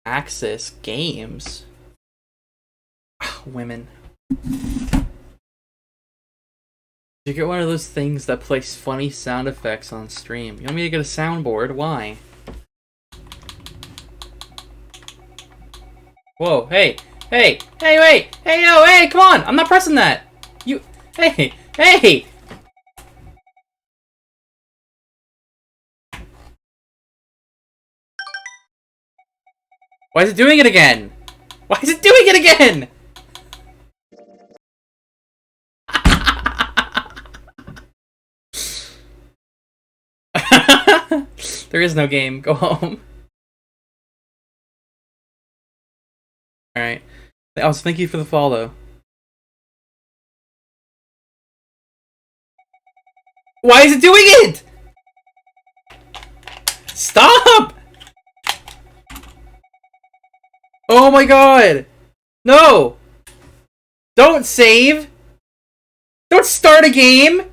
Access games. Women. You get one of those things that plays funny sound effects on stream. You want me to get a soundboard? Why? Whoa, hey, hey, hey, wait, hey, no, hey, come on, I'm not pressing that. You, hey, hey. Why is it doing it again? Why is it doing it again? There is no game. Go home. Alright. Also, thank you for the follow. Why is it doing it? Stop! Oh my god! No! Don't save! Don't start a game!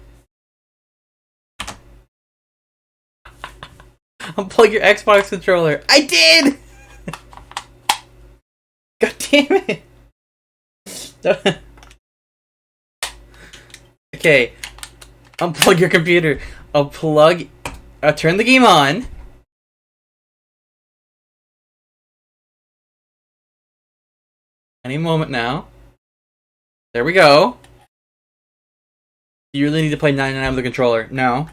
Unplug your Xbox controller. I did! God damn it! Okay. Unplug your computer. Turn the game on. Any moment now. There we go. You really need to play 99 with the controller. No.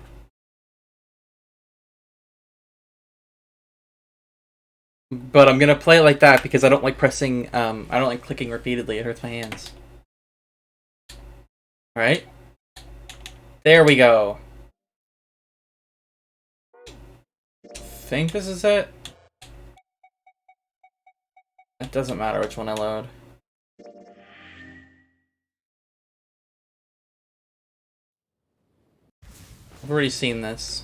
But I'm gonna play it like that because I don't like pressing, I don't like clicking repeatedly. It hurts my hands. Alright. There we go. Think this is it? It doesn't matter which one I load. I've already seen this.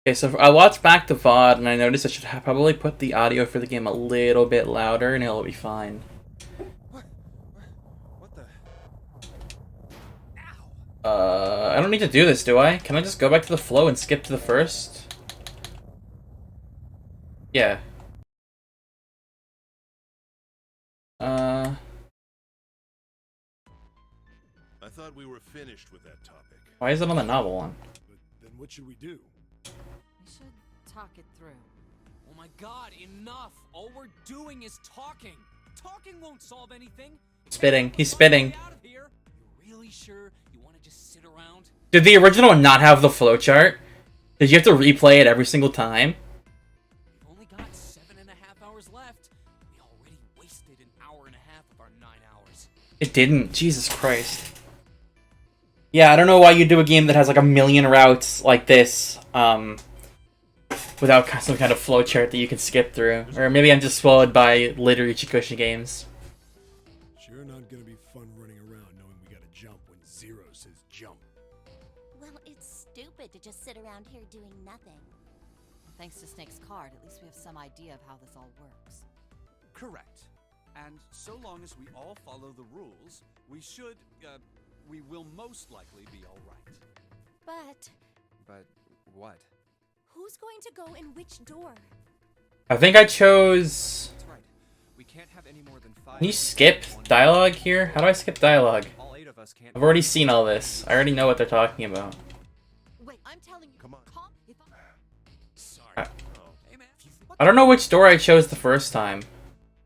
Okay, so I watched back the VOD and I noticed I should probably put the audio for the game a little bit louder and it'll be fine. What the? Ow. I don't need to do this, do I? Can I just go back to the flow and skip to the first? Yeah. I thought we were finished with that topic. Why is it on the novel one? But then what should we do? We should talk it through. Oh my god, enough! All we're doing is talking! Talking won't solve anything! Spitting. He's spitting. Out of here. You're really sure you want to just sit around? Did the original not have the flowchart? Did you have to replay it every single time? We've only got 7.5 hours left. We already wasted an hour and a half of our 9 hours. It didn't. Jesus Christ. Yeah, I don't know why you do a game that has like a million routes like this, without some kind of flowchart that you can skip through. Or maybe I'm just swallowed by later Ichikushi games. Sure not gonna be fun running around knowing we gotta jump when Zero says jump. Well, it's stupid to just sit around here doing nothing. Thanks to Snake's card, at least we have some idea of how this all works. Correct. And so long as we all follow the rules, we will most likely be all right. But what? who's going to go in which door? I think I chose... That's right. We can't have any more than 5. Can you skip dialogue here? How do I skip dialogue? All 8 of us can't. I've already seen all this. I already know what they're talking about. Wait, I'm telling you. Come on. If I... Sorry. Hey man, I don't know which door I chose the first time.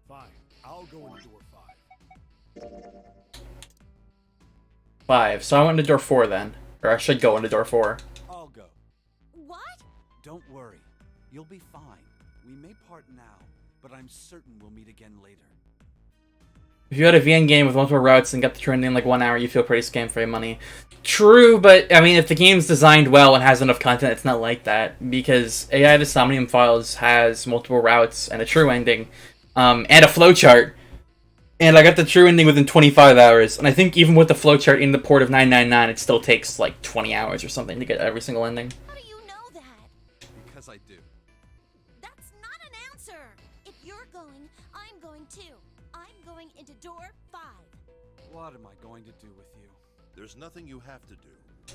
Fine. I'll go into door 5. 5. So I went into door 4 then. Or I should go into door 4. I'll go. What? Don't worry. You'll be fine. We may part now, but I'm certain we'll meet again later. If you had a VN game with multiple routes and got the trend in like 1 hour, you feel pretty scam for your money. True, but I mean, if the game's designed well and has enough content, it's not like that. Because AI the Somnium Files has multiple routes and a true ending, and a flowchart. And I got the true ending within 25 hours. And I think even with the flowchart in the port of 999, it still takes like 20 hours or something to get every single ending. How do you know that? Because I do. That's not an answer. If you're going, I'm going too. I'm going into door 5. What am I going to do with you? There's nothing you have to do.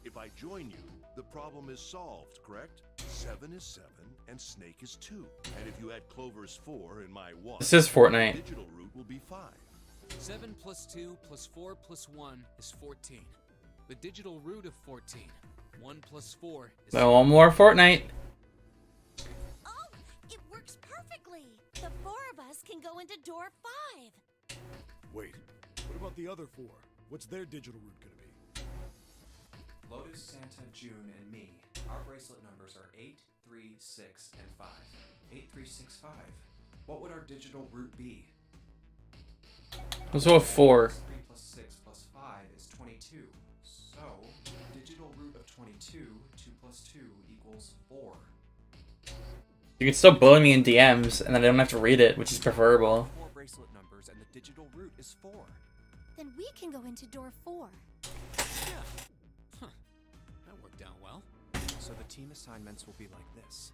If I join you, the problem is solved, correct? 7 is 7, and Snake is 2. And if you add Clover's 4 and my 1, This is Fortnite. the digital root will be 5. 7 plus 2 plus 4 plus 1 is 14. The digital root of 14. 1 plus 4 is... No more Fortnite. Oh, it works perfectly. The 4 of us can go into door 5. Wait, what about the other 4? What's their digital root gonna be? Lotus, Santa, June, and me. Our bracelet numbers are 8, 3, 6, and 5. 8, 3, 6, 5. What would our digital root be? Let's go with 4. 3 plus 6 plus 5 is 22. So, digital root of 22, 2 plus 2 equals 4. You can still bully me in DMs, and then I don't have to read it, which is preferable. 4 bracelet numbers, and the digital root is 4. Then we can go into door 4. Yeah. Huh. That worked out well. So the team assignments will be like this.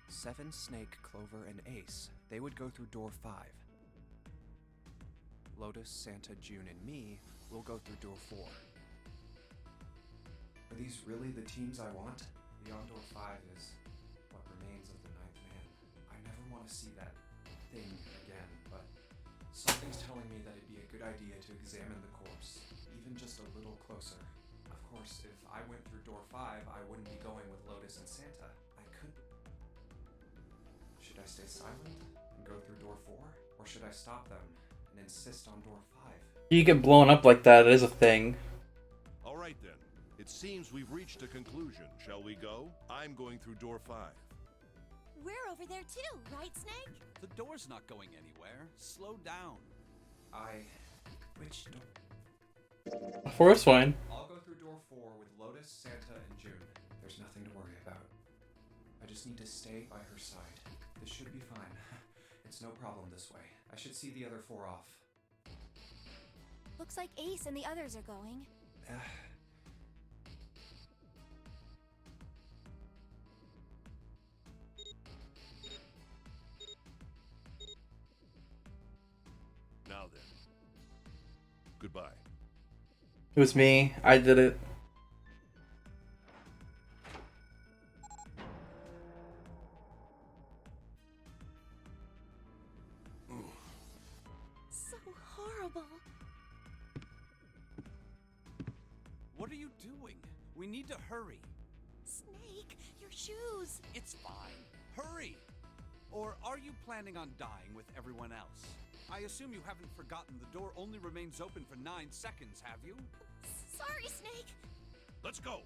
7, Snake, Clover, and Ace. They would go through door 5. Lotus, Santa, June, and me will go through door 4. Are these really the teams I want? Beyond door 5 is what remains of the 9th man. I never want to see that thing again, but something's telling me that it'd be a good idea to examine the corpse, even just a little closer. Of course, if I went through door 5, I wouldn't be going with Lotus and Santa. I could... Should I stay silent and go through door 4? Or should I stop them and insist on door 5? You get blown up like that, it is a thing. All right then. It seems we've reached a conclusion. Shall we go? I'm going through door 5. We're over there too, right, Snake? The door's not going anywhere. Slow down. Which door? 4 is fine. I'll go through door 4 with Lotus, Santa, and June. There's nothing to worry about. I just need to stay by her side. This should be fine. It's no problem this way. I should see the other 4 off. Looks like Ace and the others are going. Now then. Goodbye. It was me. I did it. So horrible. What are you doing? We need to hurry. Snake, your shoes. It's fine. Hurry! Or are you planning on dying with everyone else? I assume you haven't forgotten the door only remains open for 9 seconds, have you? Sorry, Snake. Let's go.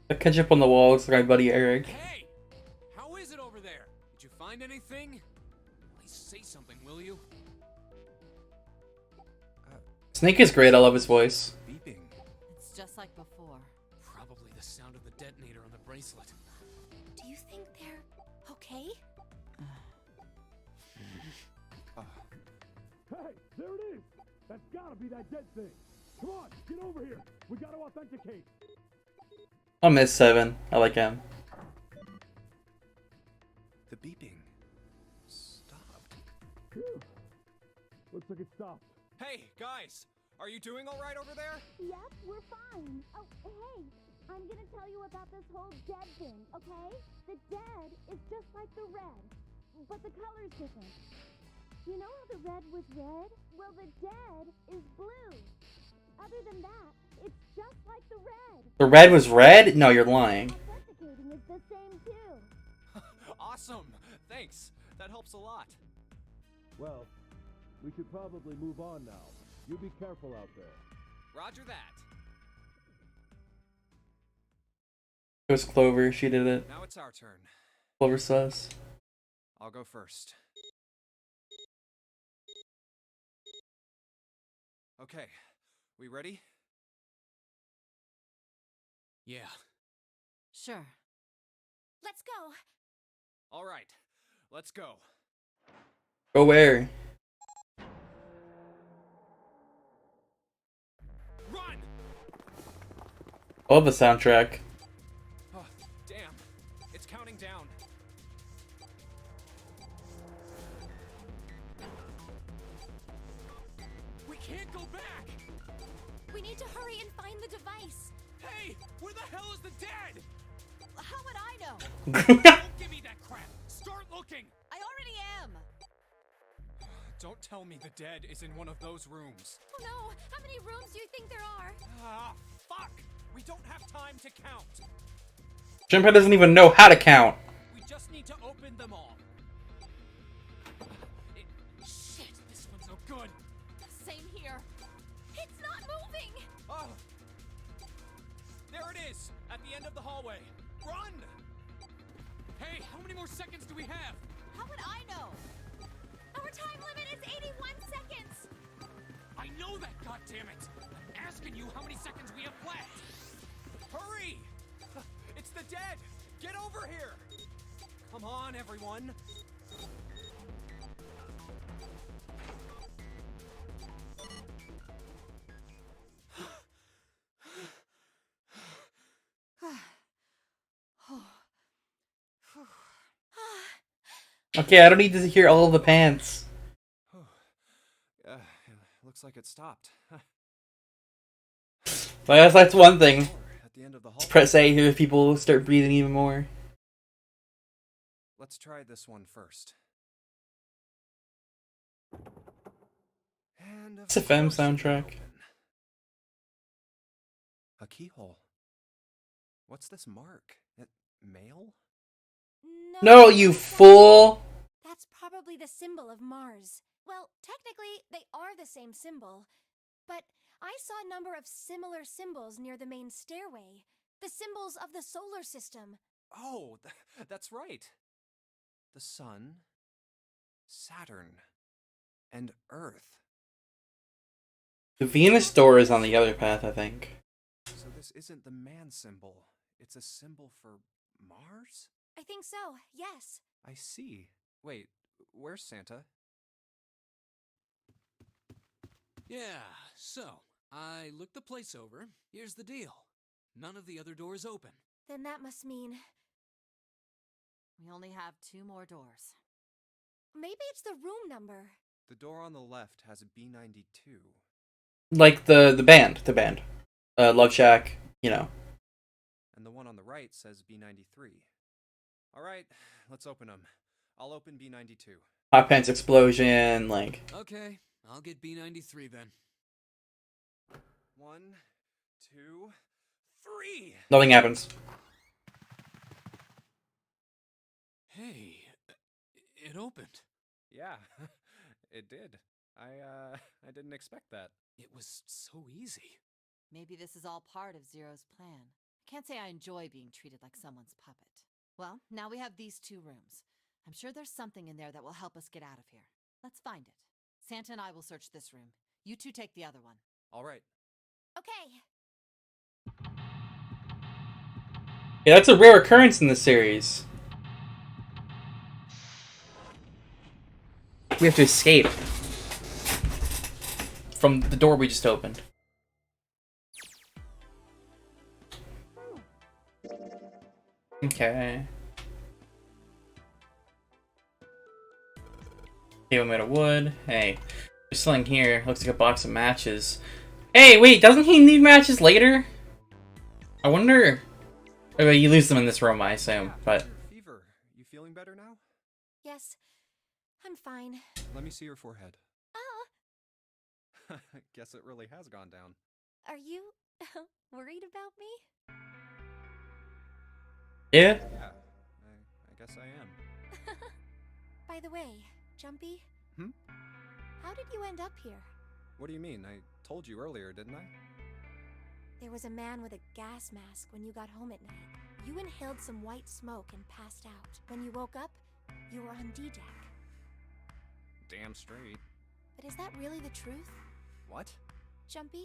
I catch up on the wall. Looks like my buddy Eric. Hey! How is it over there? Did you find anything? At least say something, will you? Snake is great. I love his voice. Beeping. It's just like before. Probably the sound of the detonator on the bracelet. Do you think they're okay? Hey, there it is! That's gotta be that dead thing! Come on, get over here! We gotta authenticate! I'll miss 7. I like him. The beeping stopped. Phew. Looks like it stopped. Hey, guys! Are you doing alright over there? Yep, we're fine. Oh, hey, I'm gonna tell you about this whole dead thing, okay? The dead is just like the red, but the color's different. You know how the red was red? Well, the dead is blue. Other than that, it's just like the red. The red was red? No, you're lying. Authenticating is the same too. Awesome! Thanks! That helps a lot. Well, we should probably move on now. You be careful out there. Roger that. It was Clover. She did it. Now it's our turn. Clover sus. I'll go first. Okay, we ready? Yeah. Sure. Let's go. Alright. Let's go. Go where? Run! I love the soundtrack. Oh, damn. It's counting down. We can't We need to hurry and find the device. Hey, where the hell is the dead? How would I know? Don't give me that crap. Start looking. I already am. Don't tell me the dead is in one of those rooms. Oh no! How many rooms do you think there are? Ah, fuck! We don't have time to count. Junpei doesn't even know how to count. We just need to open them all. Shit, this one's no good. Same here. It's not moving! Oh. There it is, at the end of the hallway. Run! Hey, how many more seconds do we have? How would I know? Our time limit is 81 seconds! I know that, goddammit! I'm asking you how many seconds we have left. Hurry! It's the dead! Get over here! Come on, everyone. Okay, I don't need to hear all of the pants. Looks like it stopped. But I guess that's one thing. At the end of the hall. Press A if people start breathing even more. Let's try this one first. And It's a FM soundtrack. A keyhole. What's this mark? Mail? No, you fool! That's probably the symbol of Mars. Well, technically, they are the same symbol. But I saw a number of similar symbols near the main stairway. The symbols of the solar system. Oh, that's right. The Sun, Saturn, and Earth. The Venus door is on the other path, I think. So this isn't the man symbol. It's a symbol for Mars? I think so, yes. I see. Wait, where's Santa? Yeah, so, I looked the place over. Here's the deal. None of the other doors open. Then that must mean... We only have 2 more doors. maybe it's the room number. The door on the left has a B92. Like the band. Love Shack, you know. And the one on the right says B93. Alright, let's open them. I'll open B92. Hot Pants Explosion, like... Okay, I'll get B93 then. 1, 2, 3! Nothing happens. Hey, it opened. Yeah, it did. I didn't expect that. It was so easy. Maybe this is all part of Zero's plan. I can't say I enjoy being treated like someone's puppet. Well, now we have these 2 rooms. I'm sure there's something in there that will help us get out of here. Let's find it. Santa and I will search this room. You 2 take the other one. Alright. Okay. Yeah, that's a rare occurrence in the series. We have to escape from the door we just opened. Okay. Table made of wood. Hey, there's something here. Looks like a box of matches. Hey, wait, doesn't he need matches later? I wonder... Oh, you lose them in this room, I assume, but... Fever, you feeling better now? Yes, I'm fine. Let me see your forehead. Oh, Guess it really has gone down. are you worried about me? Yeah? Yeah, I guess I am. By the way, Jumpy. Hmm? How did you end up here? What do you mean? I told you earlier, didn't I? There was a man with a gas mask when you got home at night. You inhaled some white smoke and passed out. When you woke up, you were on D-Deck. Damn straight. But is that really the truth? What? Jumpy,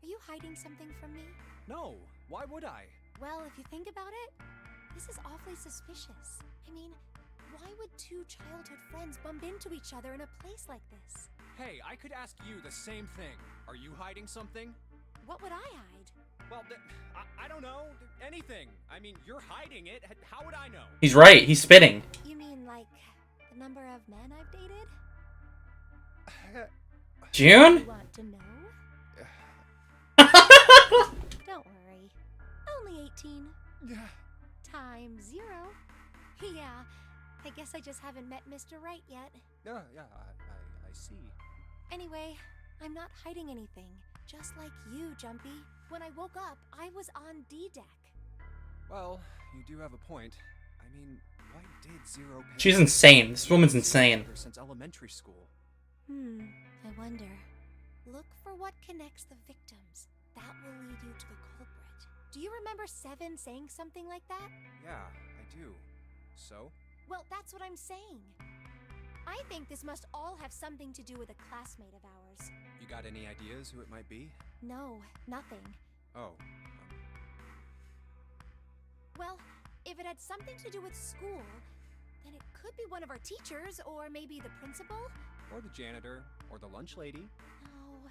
are you hiding something from me? No, why would I? Well, if you think about it, this is awfully suspicious. I mean, why would 2 childhood friends bump into each other in a place like this? Hey, I could ask you the same thing. Are you hiding something? What would I hide? Well, I don't know. Anything. I mean, you're hiding it. How would I know? He's right, he's spitting. You mean like the number of men I've dated? June? You want to know? 14 times 0. Yeah, I guess I just haven't met Mr. Right yet. Yeah, I see. Anyway, I'm not hiding anything. Just like you, Jumpy. When I woke up, I was on D-Deck. Well, you do have a point. I mean, why did Zero pay She's insane. This woman's insane. since elementary school? I wonder. Look for what connects the victims. That will lead you to the culprit. Do you remember Seven saying something like that? Yeah, I do. So? Well, that's what I'm saying. I think this must all have something to do with a classmate of ours. You got any ideas who it might be? No, nothing. Oh. Well, if it had something to do with school, then it could be one of our teachers, or maybe the principal? Or the janitor, or the lunch lady. No,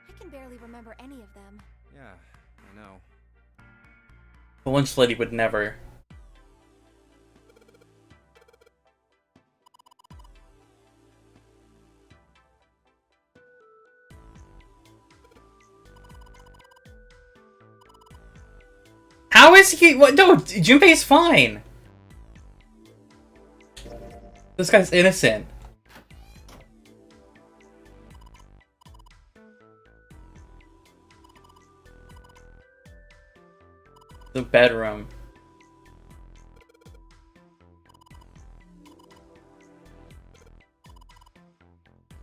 I can barely remember any of them. Yeah, I know. The lunch lady would never. How is he? What? No, Junpei's fine. This guy's innocent. The bedroom.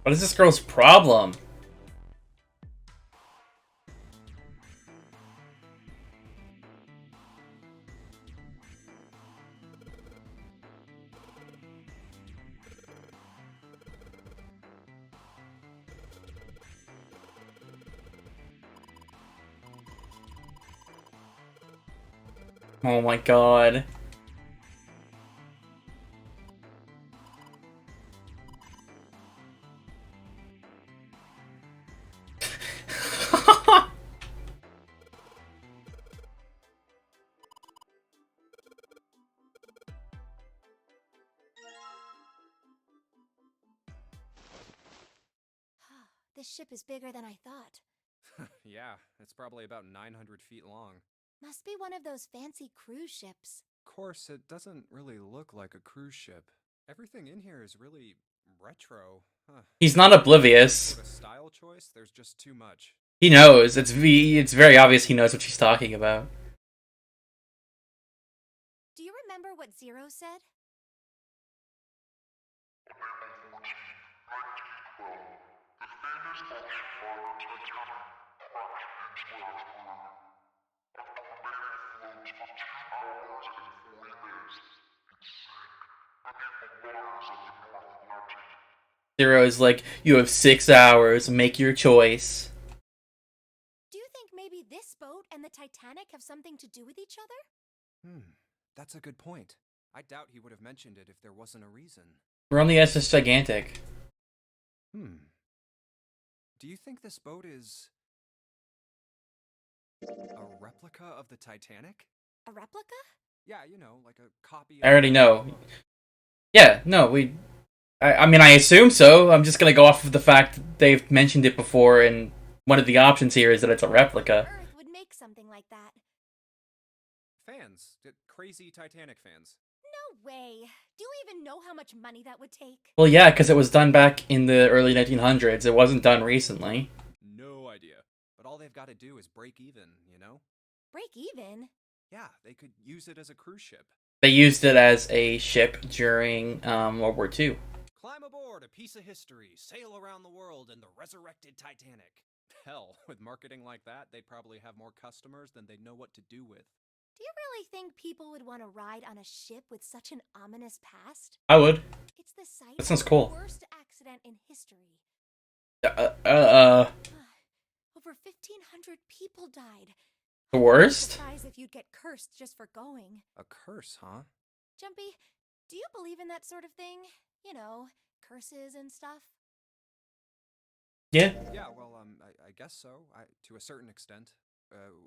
What is this girl's problem? Oh my god. This ship is bigger than I thought. Yeah, it's probably about 900 feet long. Must be one of those fancy cruise ships. Of course, it doesn't really look like a cruise ship. Everything in here is really retro. Huh. He's not oblivious. For the style choice, there's just too much. He knows. It's very obvious he knows what she's talking about. Do you remember what Zero said? Zero is like, you have 6 hours, make your choice. Do you think maybe this boat and the Titanic have something to do with each other? That's a good point. I doubt he would have mentioned it if there wasn't a reason. We're on the SS Gigantic. Do you think this boat is a replica of the Titanic? A replica? Yeah, you know, like a copy I already know. Yeah, no, I mean, I assume so. I'm just gonna go off of the fact that they've mentioned it before, and one of the options here is that it's a replica. Earth would make something like that. Fans. Crazy Titanic fans. No way. Do you even know how much money that would take? Well, yeah, because it was done back in the early 1900s. It wasn't done recently. No idea. But all they've got to do is break even, you know? Break even? Yeah, they could use it as a cruise ship. They used it as a ship during World War II. Climb aboard a piece of history, sail around the world in the resurrected Titanic. Hell, with marketing like that, they'd probably have more customers than they'd know what to do with. Do you really think people would want to ride on a ship with such an ominous past? I would. It's the site That sounds of cool. the worst accident in history. The Over 1,500 people died. worst? Surprised if you'd get cursed just for going. A curse, huh? Jumpy, do you believe in that sort of thing? You know, curses and stuff? Yeah. Yeah, well, I guess so, to a certain extent.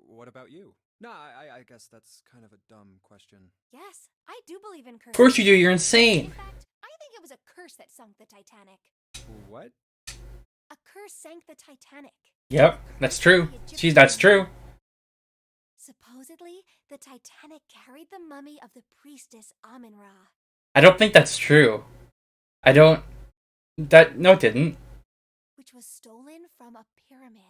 What about you? No, I guess that's kind of a dumb question. Yes, I do believe in curses. Of course you do, you're insane. In fact, I think it was a curse that sunk the Titanic. What? A curse sank the Titanic. Yep, that's true. That's true. Supposedly, the Titanic carried the mummy of the priestess Amun-Ra. I don't think that's true. I don't... No, it didn't. Which was stolen from a pyramid.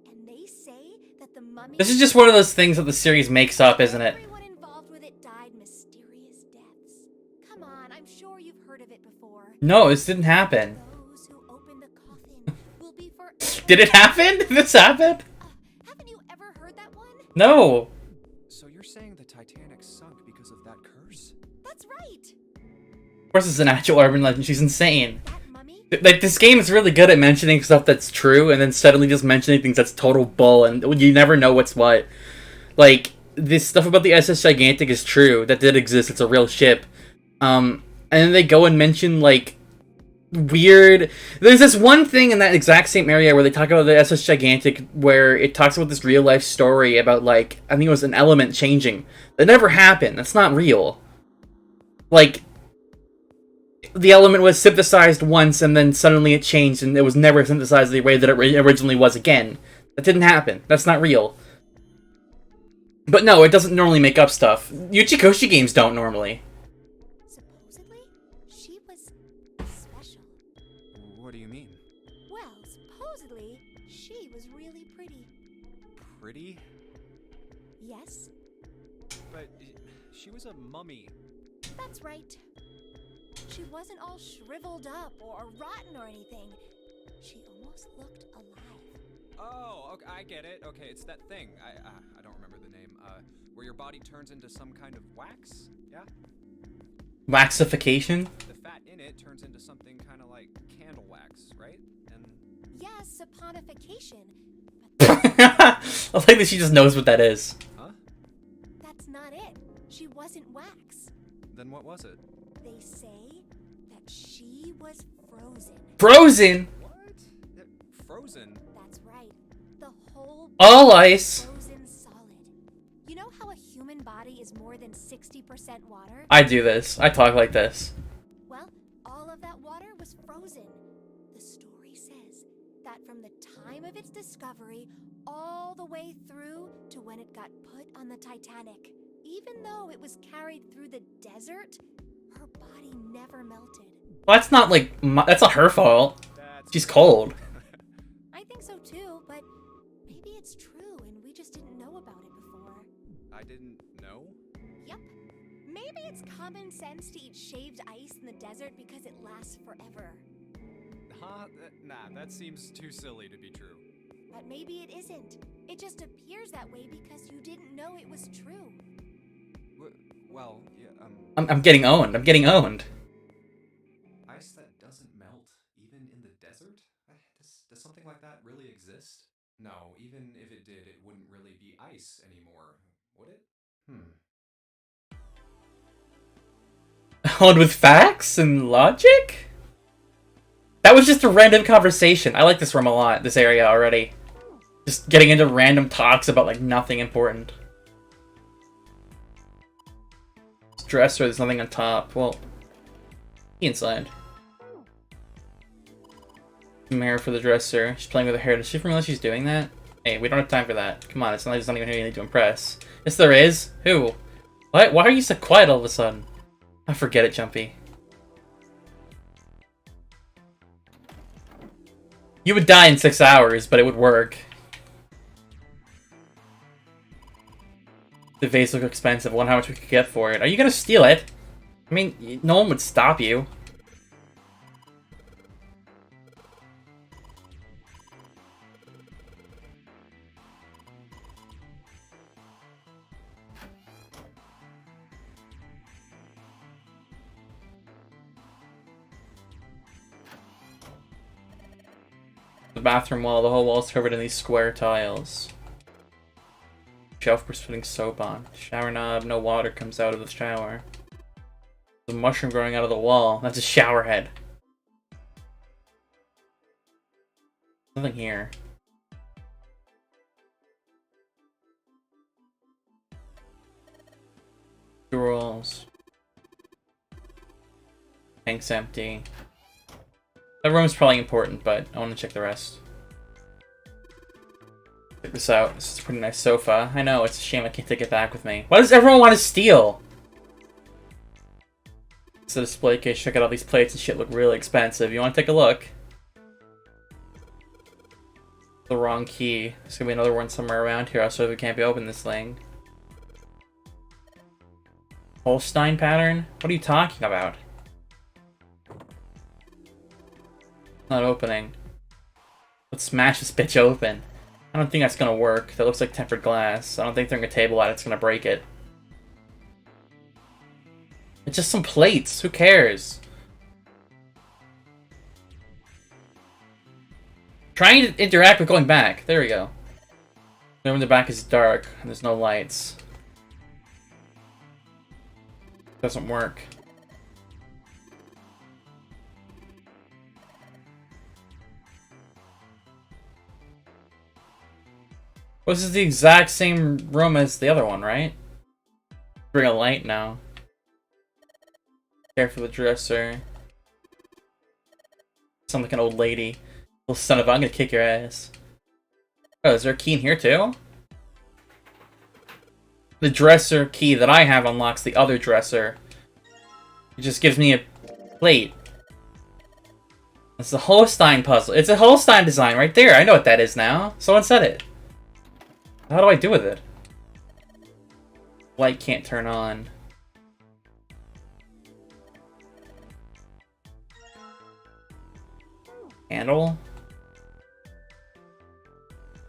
And they say that the mummy... This is just one of those things that the series makes up, isn't it? Everyone involved with it died mysterious deaths. Come on, I'm sure you've heard of it before. No, this didn't happen. Those who open the coffin will be forever... Did it happen? Did this happen? Haven't you ever heard that one? No. So you're saying the Titanic sunk because of that curse? That's right. Of course it's an actual urban legend. She's insane. That mummy? Like, this game is really good at mentioning stuff that's true, and then suddenly just mentioning things that's total bull, and you never know what's what. Like, this stuff about the SS Gigantic is true. That did exist. It's a real ship. And then they go and mention, like, weird... There's this one thing in that exact same area where they talk about the SS Gigantic, where it talks about this real-life story about, like, I think it was an element changing. That never happened. That's not real. Like... The element was synthesized once, and then suddenly it changed, and it was never synthesized the way that it originally was again. That didn't happen. That's not real. But no, it doesn't normally make up stuff. Uchikoshi games don't normally. Supposedly, she was special. What do you mean? Well, supposedly, she was really pretty. Pretty? Yes, But she was a mummy. that's right. She wasn't all shriveled up or rotten or anything. She almost looked alive. Oh, okay, I get it. Okay, it's that thing. I don't remember the name. Where your body turns into some kind of wax? Yeah? Waxification? The fat in it turns into something kind of like candle wax, right? And Yes, saponification. I like that she just knows what that is. huh? That's not it. She wasn't wax. Then what was it? They say that she was frozen. Frozen! What? Frozen? That's right. The whole All ice. frozen solid. You know how a human body is more than 60% water? I do this. I talk like this. Well, all of that water was frozen. The story says that from the time of its discovery all the way through to when it got put on the Titanic, even though it was carried through the desert, her body never melted. Well, that's not like... That's not her fault. That's She's cold. I think so too, but maybe it's true and we just didn't know about it before. I didn't know? Yep. Maybe it's common sense to eat shaved ice in the desert because it lasts forever. Huh? Nah, that seems too silly to be true. But maybe it isn't. It just appears that way because you didn't know it was true. Well, yeah, I'm getting owned. I'm getting owned. ice that doesn't melt, even in the desert? Does something like that really exist? No, even if it did, it wouldn't really be ice anymore, would it? Owned with facts and logic? That was just a random conversation. I like this room a lot, this area already. Just getting into random talks about, like, nothing important. Dresser, there's nothing on top. Well, inside. Mirror for the dresser. She's playing with her hair. Does she realize she's doing that? Hey, we don't have time for that. Come on, it's not like there's not even anything to impress. Yes, there is. Who? What? Why are you so quiet all of a sudden? I forget it, Jumpy. You would die in 6 hours, but it would work. The vase look expensive. I wonder how much we could get for it. Are you gonna steal it? I mean, no one would stop you. The bathroom wall. The whole wall's covered in these square tiles. Shelf for putting soap on. Shower knob, no water comes out of the shower. There's a mushroom growing out of the wall. That's a shower head. Nothing here. Drawers. Tank's empty. That room's probably important, but I want to check the rest. Check this out. This is a pretty nice sofa. I know, it's a shame I can't take it back with me. Why does everyone want to steal? It's a display case. Check out all these plates and shit look really expensive. You want to take a look? The wrong key. There's gonna be another one somewhere around here. Also, we can't be opening this thing. Holstein pattern? What are you talking about? Not opening. Let's smash this bitch open. I don't think that's gonna work. That looks like tempered glass. I don't think throwing a table at it's gonna break it. It's just some plates. Who cares? Trying to interact with going back. There we go. Remember, the back is dark and there's no lights. Doesn't work. This is the exact same room as the other one, right? Bring a light now. Care for the dresser. Sound like an old lady. Little son of a, I'm gonna kick your ass. Oh, is there a key in here too? The dresser key that I have unlocks the other dresser. It just gives me a plate. It's the Holstein puzzle. It's a Holstein design right there. I know what that is now. Someone said it. How do I do with it? Light can't turn on. Candle?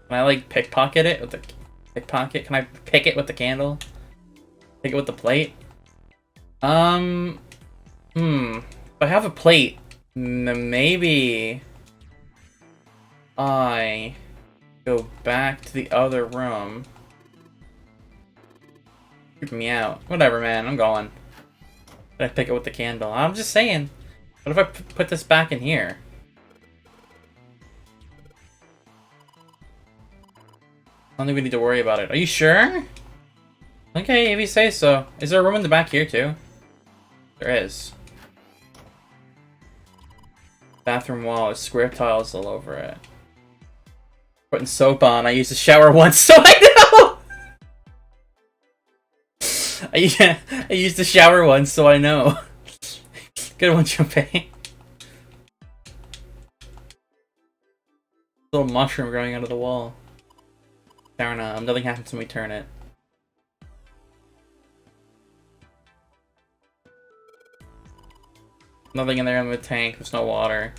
Can I like pickpocket it with the pickpocket? Can I pick it with the candle? Pick it with the plate? If I have a plate, maybe I go back to the other room. Creep me out. Whatever, man. I'm going. Did I pick it with the candle? I'm just saying. What if I put this back in here? I don't think we need to worry about it. Are you sure? Okay, if you say so. Is there a room in the back here, too? There is. Bathroom wall is square tiles all over it. Putting soap on. I used the shower once, so I know! I used the shower once, so I know. Good one, Junpei. Little mushroom growing out of the wall. Nothing happens when we turn it. Nothing in there in the tank. There's no water.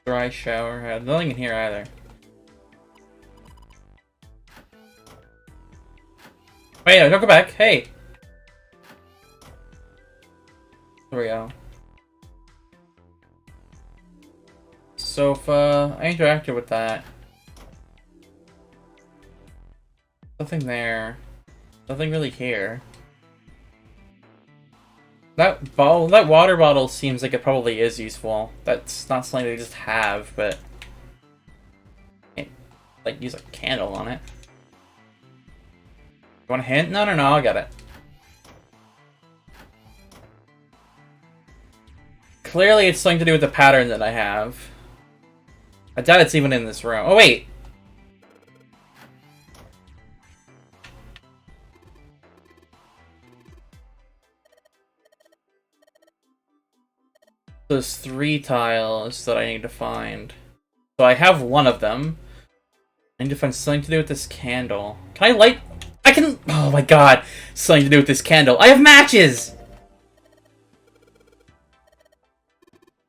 Dry shower head. Nothing in here either. Wait, no, don't go back. Hey! There we go. Sofa. I interacted with that. Nothing there. Nothing really here. That water bottle seems like it probably is useful. That's not something they just have, but can't, like, use a candle on it. You want a hint? No, I'll get it. Clearly it's something to do with the pattern that I have. I doubt it's even in this room. Oh, wait! There's 3 tiles that I need to find. So I have one of them. I need to find something to do with this candle. Can I light? I can. Oh my god! Something to do with this candle. I have matches!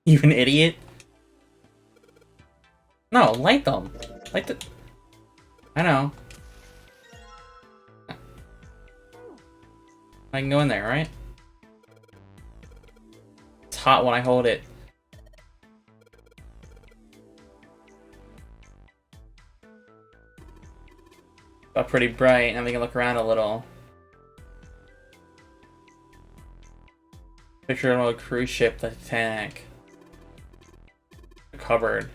You an idiot? No, light them. Light the. I know. I can go in there, right? It's hot when I hold it. Got pretty bright. Now we can look around a little. Picture of a cruise ship, the Titanic. A cupboard.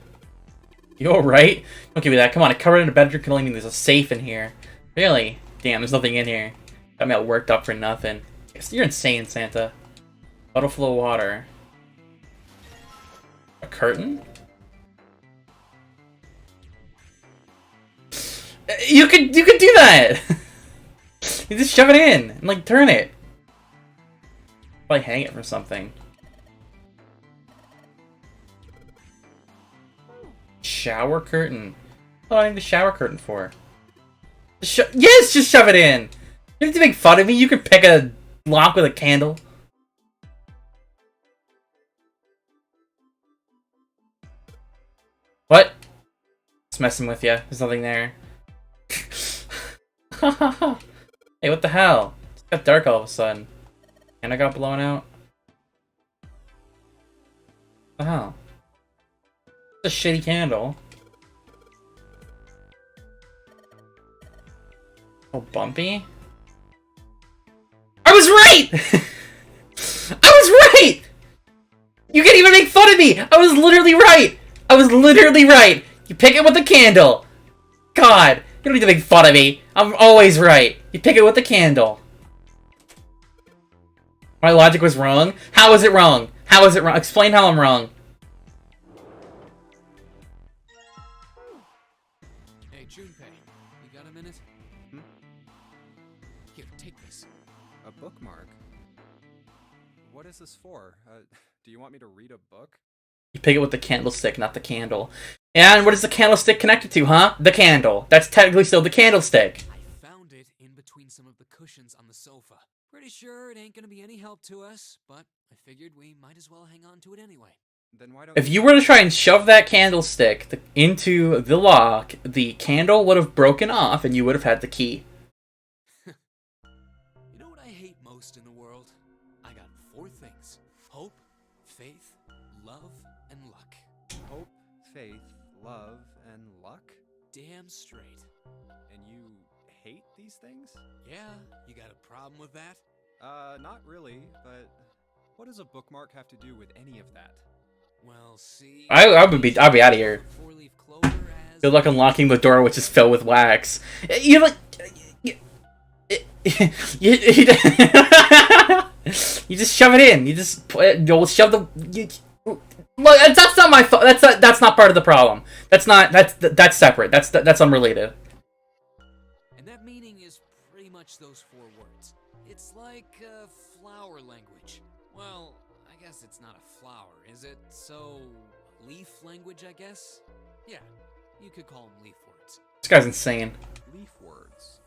You alright? Don't give me that. Come on, a cupboard in a bedroom can only mean there's a safe in here. Really? Damn, there's nothing in here. Got me all worked up for nothing. You're insane, Santa. Bottle full of water. A curtain? You could do that! You just shove it in and like turn it. Probably hang it from something. Shower curtain. What do I need the shower curtain for? Yes, just shove it in! You have to make fun of me? You could pick a lock with a candle. What? Just messing with you. There's nothing there. Hey, what the hell? It got dark all of a sudden. And I got blown out. What the hell? It's a shitty candle. Oh, bumpy? I was right! I was right! You can't even make fun of me! I was literally right! I was literally right! You pick it with the candle! God! You don't need to make fun of me! I'm always right! You pick it with the candle! My logic was wrong? How is it wrong? How is it wrong? Explain how I'm wrong. Hey, Junpei, you got a minute? Hmm? Here, take this. A bookmark? What is this for? Do you want me to read a book? You pick it with the candlestick, not the candle. And what is the candlestick connected to, huh? The candle. That's technically still the candlestick. I found it in between some of the cushions on the sofa. Pretty sure it ain't gonna be any help to us, but I figured we might as well hang on to it anyway. Then why don't If you were to try and shove that candlestick into the lock, the candle would have broken off and you would have had the key. You know what I hate most in the world? I got 4 things. Hope, faith, love, and luck. Hope, faith, love, and luck? Damn straight. And you hate these things? Yeah, you got a problem with that? Not really, but what does a bookmark have to do with any of that? Well, see... I'll be out of here. 4-leaf clover has... Good luck unlocking the door, which is filled with wax. You like... You just shove it in. You just you'll shove the... Look, that's not my fault. That's not part of the problem. That's separate. That's unrelated. And that meaning is pretty much those 4 words. It's like flower language. Well, I guess it's not a flower, is it? So, leaf language, I guess? Yeah, you could call them leaf words. This guy's insane. Leaf words.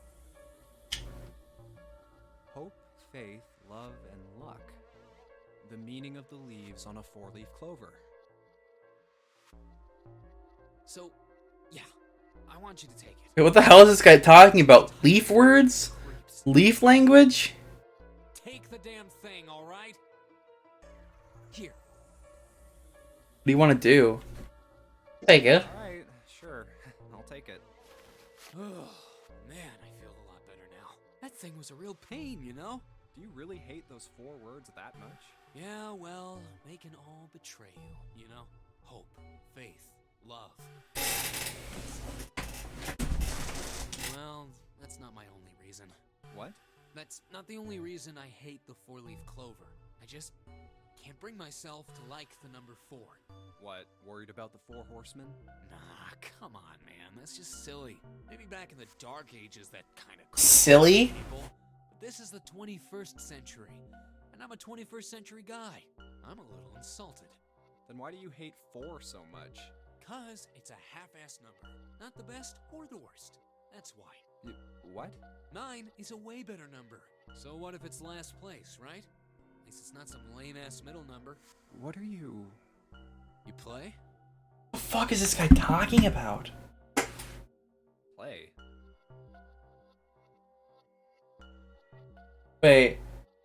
Hope, faith, love, and luck. The meaning of the leaves on a 4-leaf clover. So, yeah, I want you to take it. Wait, what the hell is this guy talking about? Leaf words? Leaf language? Take the damn thing, alright? Here. What do you want to do? Take it. Alright, sure. I'll take it. Oh, man, I feel a lot better now. That thing was a real pain, you know? Do you really hate those 4 words that much? Yeah, well, they can all betray you, you know? Hope, faith, love. Well, that's not my only reason. What? That's not the only reason I hate the 4-leaf clover. I just can't bring myself to like the number 4. What, worried about the 4 horsemen? Nah, come on, man. That's just silly. Maybe back in the Dark Ages that kind of... Silly? People. But this is the 21st century, and I'm a 21st century guy. I'm a little insulted. Then why do you hate 4 so much? 'Cause it's a half-ass number. Not the best or the worst. That's why. What? 9 is a way better number. So what if it's last place, right? At least it's not some lame-ass middle number. What are you... You play? What the fuck is this guy talking about? play? Wait.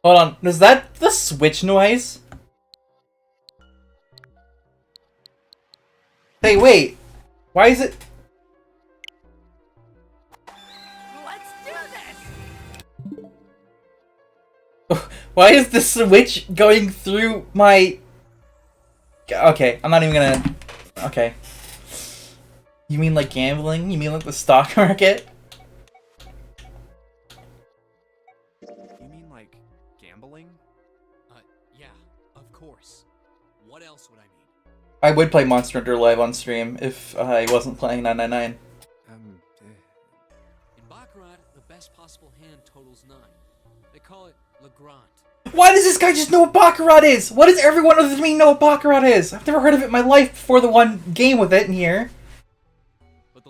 Hold on. Is that the Switch noise? Hey, wait. Why is it... Let's do this! Why is the Switch going through my... Okay, I'm not even gonna... Okay. You mean like gambling? You mean like the stock market? You mean like gambling? Yeah, of course. What else would I mean? I would play Monster Hunter live on stream if I wasn't playing 999. In Baccarat, the best possible hand totals 9. They call it Legrand. Why does this guy just know what Baccarat is? What does everyone other than me know what Baccarat is? I've never heard of it in my life before the one game with it in here.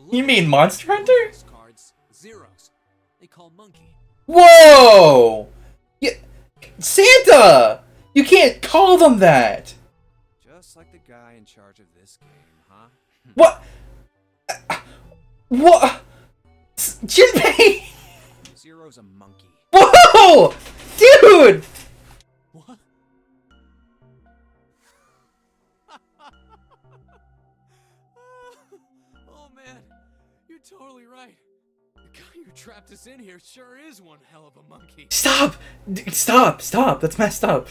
You mean Monster Hunter? Cards, zeros. They call monkey. Whoa! Yeah, Santa! You can't call them that! Just like the guy in charge of this game, huh? What? What? Jinpei! Zero's a monkey. Whoa! Dude! What? Oh man, you're totally right. The guy who trapped us in here sure is one hell of a monkey. Stop! Stop! That's messed up.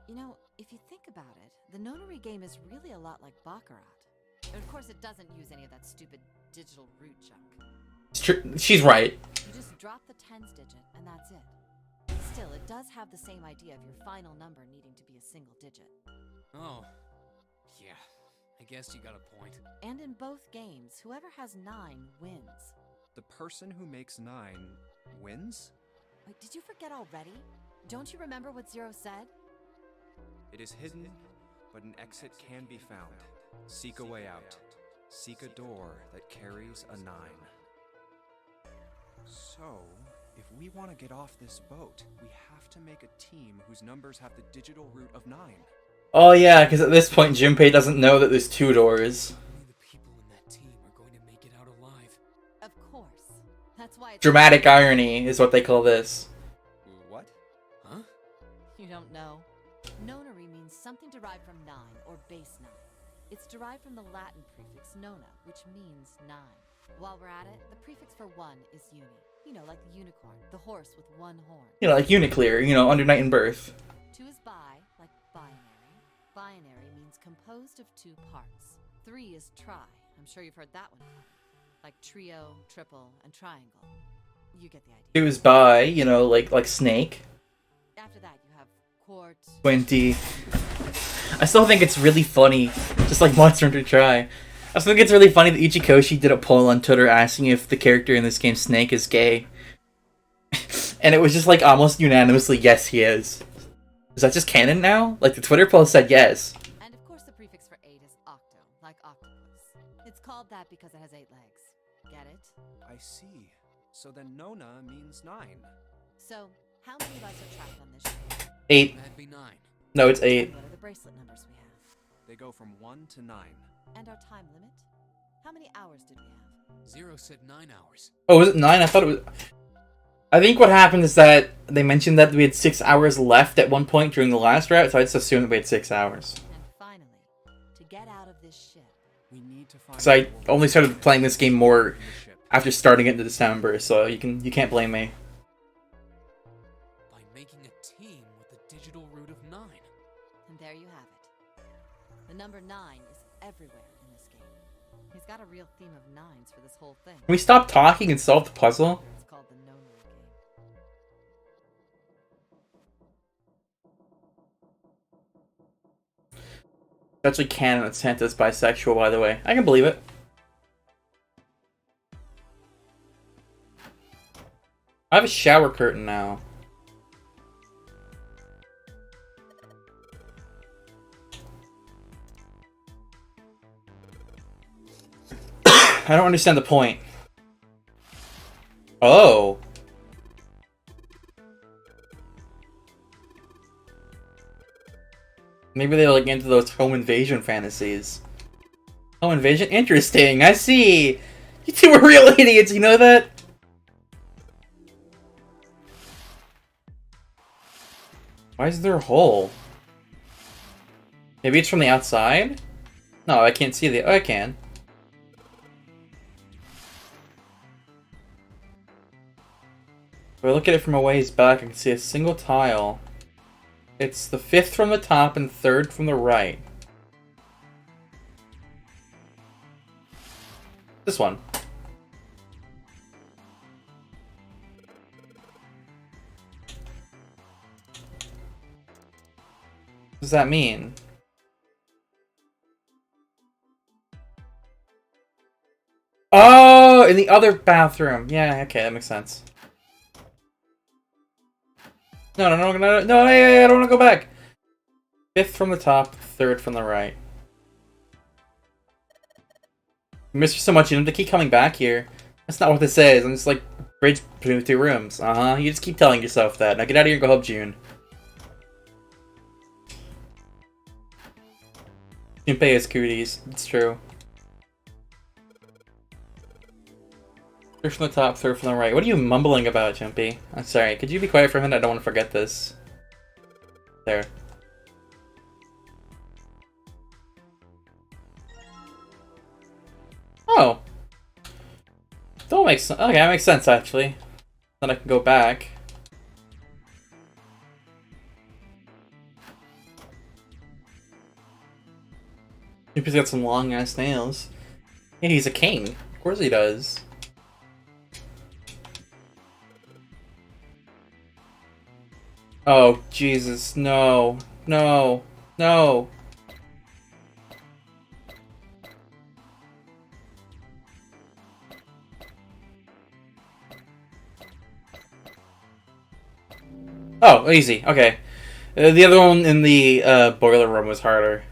You know, if you think about it, the Nonary game is really a lot like Baccarat. Of course, it doesn't use any of that stupid digital root junk. She's right. You just drop the tens digit, and that's it. Still, it does have the same idea of your final number needing to be a single digit. Oh, yeah. I guess you got a point. And in both games, whoever has 9 wins. The person who makes 9 wins? Wait, did you forget already? Don't you remember what Zero said? It is hidden, but an exit can be found. Seek a way out. Seek a door that carries a 9. So, if we want to get off this boat, we have to make a team whose numbers have the digital root of 9. Oh yeah, because at this point Junpei doesn't know that there's 2 doors. Only the people in that team are going to make it out alive. Of course. That's why it's... Dramatic irony is what they call this. What? Huh? You don't know. Nonary means something derived from 9, or base 9. It's derived from the Latin prefix nona, which means 9. While we're at it, the prefix for 1 is uni. You know, like the unicorn, the horse with 1 horn. You know, like Uniclear, you know, under Night and Birth. 2 is bi, like binary. Binary means composed of 2 parts. 3 is tri. I'm sure you've heard that one before. Like trio, triple, and triangle. You get the idea. It was by, you know, like Snake. After that, you have quart. 20. I still think it's really funny, just like Monster Hunter Tri. I still think it's really funny that Ichikoshi did a poll on Twitter asking if the character in this game, Snake, is gay. And it was just like almost unanimously, yes, he is. Is that just canon now? Like the Twitter poll said yes. And of course the prefix for 8 is octo, like octopus. It's called that because it has 8 legs. Get it? I see. So then Nona means 9. So, how many of us are trapped on this ship? 8. That'd be 9. No, it's 8. And what are the bracelet numbers we have? They go from 1 to 9. And our time limit? How many hours did we have? Zero said 9 hours. Oh, was it 9? I thought it was... I think what happened is that they mentioned that we had 6 hours left at one point during the last route, so I just assumed that we had 6 hours. And finally, to get out of this ship. We need to find. So I only started playing this game more after starting it in December, so you can't blame me. By making a team with the digital root of 9. And there you have it. The number 9 is everywhere in this game. He's got a real theme of 9s for this whole thing. Can we stop talking and solve the puzzle? It's called the Nonary game. It's actually canon that Santa's bisexual, by the way. I can believe it. I have a shower curtain now. I don't understand the point. Oh. Maybe they're like into those home invasion fantasies. Home invasion? Interesting, I see! You two are real idiots, you know that? Why is there a hole? Maybe it's from the outside? No, I can't see the... Oh, I can. If I look at it from a ways back, I can see a single tile. It's the 5th from the top and 3rd from the right. This one. What does that mean? Oh, in the other bathroom. Yeah, okay, that makes sense. No, I don't want to go back. 5th from the top, 3rd from the right. I miss you so much, you don't have to keep coming back here. That's not what this is. I'm just like, bridge between the 2 rooms. You just keep telling yourself that. Now get out of here and go help June. Junpei has cooties. It's true. 3rd from the top, 3rd from the right. What are you mumbling about, Junpei? I'm sorry. Could you be quiet for a minute? I don't want to forget this. There. Oh. That makes sense. Okay, that makes sense, actually. Then I can go back. Junpei's got some long-ass nails. Yeah, he's a king. Of course he does. Oh, Jesus, no. No. No. Oh, easy. Okay. The other one in the boiler room was harder.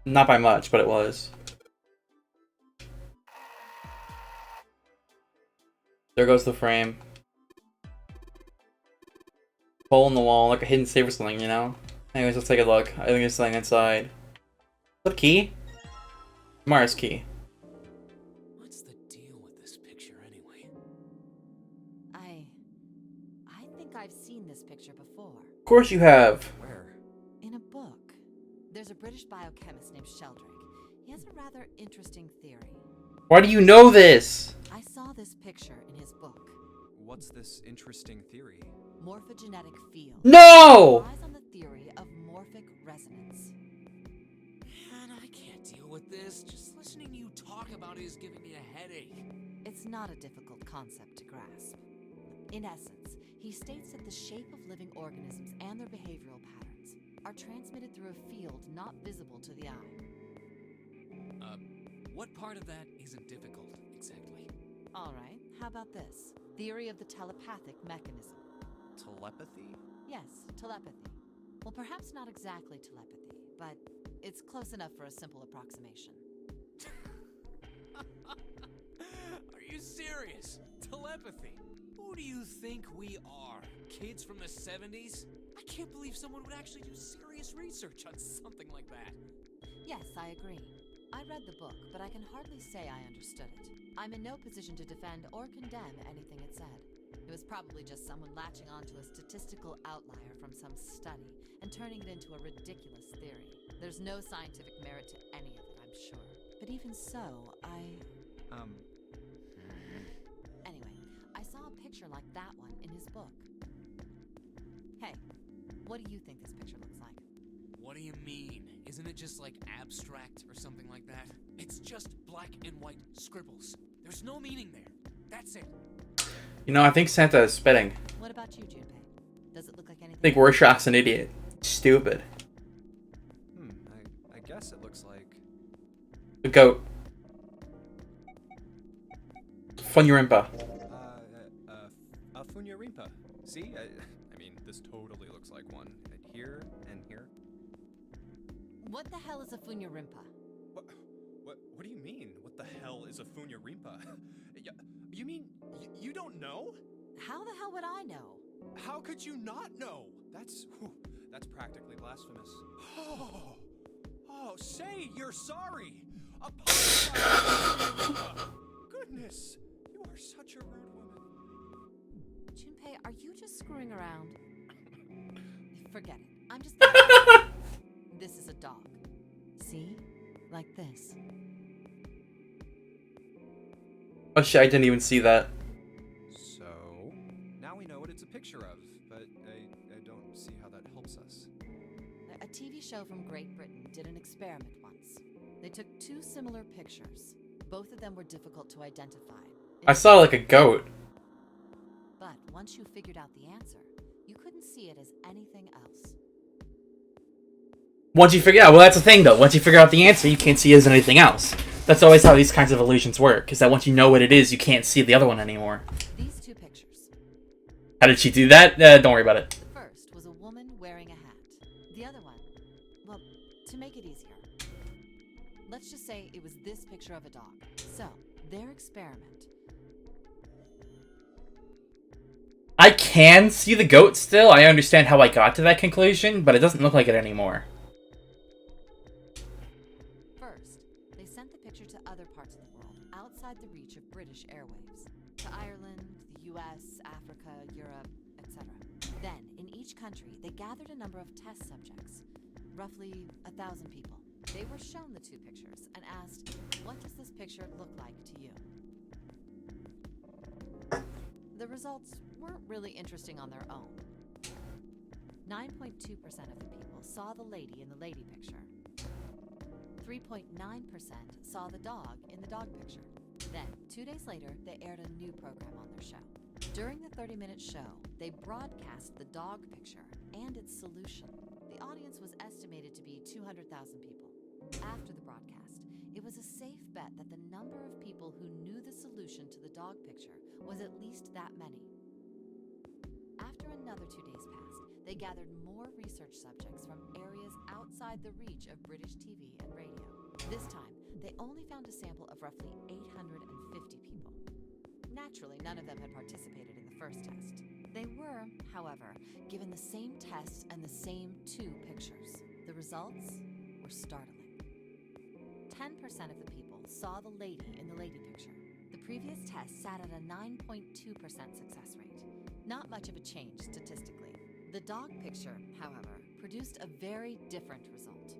Not by much, but it was. There goes the frame. Hole in the wall, like a hidden safe or something, you know? Anyways, let's take a look. I think there's something inside. Is that a key? Mars key. What's the deal with this picture anyway? I think I've seen this picture before. Of course you have. Where? In a book. There's a British biochemist named Sheldrake. He has a rather interesting theory. Why do you know this? I saw this picture in his book. What's this interesting theory? Morphogenetic field. No! It relies on the theory of morphic resonance. Man, I can't deal with this. Just listening to you talk about it is giving me a headache. It's not a difficult concept to grasp. In essence, he states that the shape of living organisms and their behavioral patterns are transmitted through a field not visible to the eye. What part of that isn't difficult, exactly? Alright, how about this? Theory of the telepathic mechanism. Telepathy? Yes, telepathy. Well, perhaps not exactly telepathy, but it's close enough for a simple approximation. Are you serious? Telepathy? Who do you think we are? Kids from the 70s? I can't believe someone would actually do serious research on something like that. Yes, I agree. I read the book, but I can hardly say I understood it. I'm in no position to defend or condemn anything it said. It was probably just someone latching onto a statistical outlier from some study and turning it into a ridiculous theory. There's no scientific merit to any of it, I'm sure. But even so, Anyway, I saw a picture like that one in his book. Hey, what do you think this picture looks like? What do you mean? Isn't it just like abstract or something like that? It's just black and white scribbles. There's no meaning there. That's it. You know, I think Santa is spitting. What about you, Junpei? Does it look like anything? I think Rorschach's an idiot. Stupid. I guess it looks like... The goat. Funyurimpa. Funyurimpa. See? I mean, this totally looks like one. Here and here. What the hell is a Funyurimpa? What do you mean? What the hell is a Funyurimpa? You mean you don't know? How the hell would I know? How could you not know? That's practically blasphemous. Oh, say you're sorry. Apologize. Goodness, you are such a rude woman. Junpei, are you just screwing around? Forget it. I'm just... This is a dog. See? Like this. Oh shit, I didn't even see that. So, now we know what it's a picture of, but I don't see how that helps us. A TV show from Great Britain did an experiment once. They took two similar pictures. Both of them were difficult to identify. I saw like a goat. But once you figured out the answer, you couldn't see it as anything else. Once you figure out, well, that's the thing though. Once you figure out the answer, you can't see it as anything else. That's always how these kinds of illusions work, is that once you know what it is, you can't see the other one anymore. These two pictures. How did she do that? Don't worry about it. First was a woman wearing a hat. The other one, well, to make it easier, let's just say it was this picture of a dog. So, their experiment. I can see the goat still. I understand how I got to that conclusion, but it doesn't look like it anymore. First, they sent the picture to other parts of the world outside the reach of British airwaves. To Ireland, the US, Africa, Europe, etc. Then, in each country, they gathered a number of test subjects. Roughly 1,000 people. They were shown the two pictures and asked, what does this picture look like to you? The results weren't really interesting on their own. 9.2% of the people saw the lady in the lady picture. 3.9% saw the dog in the dog picture. Then, 2 days later, they aired a new program on their show. During the 30-minute show, they broadcast the dog picture and its solution. The audience was estimated to be 200,000 people. After the broadcast, it was a safe bet that the number of people who knew the solution to the dog picture was at least that many. After another 2 days passed, they gathered more research subjects from areas outside the reach of British TV and radio. This time, they only found a sample of roughly 850 people. Naturally, none of them had participated in the first test. They were, however, given the same tests and the same two pictures. The results were startling. 10% of the people saw the lady in the lady picture. The previous test sat at a 9.2% success rate. Not much of a change statistically. The dog picture, however, produced a very different result.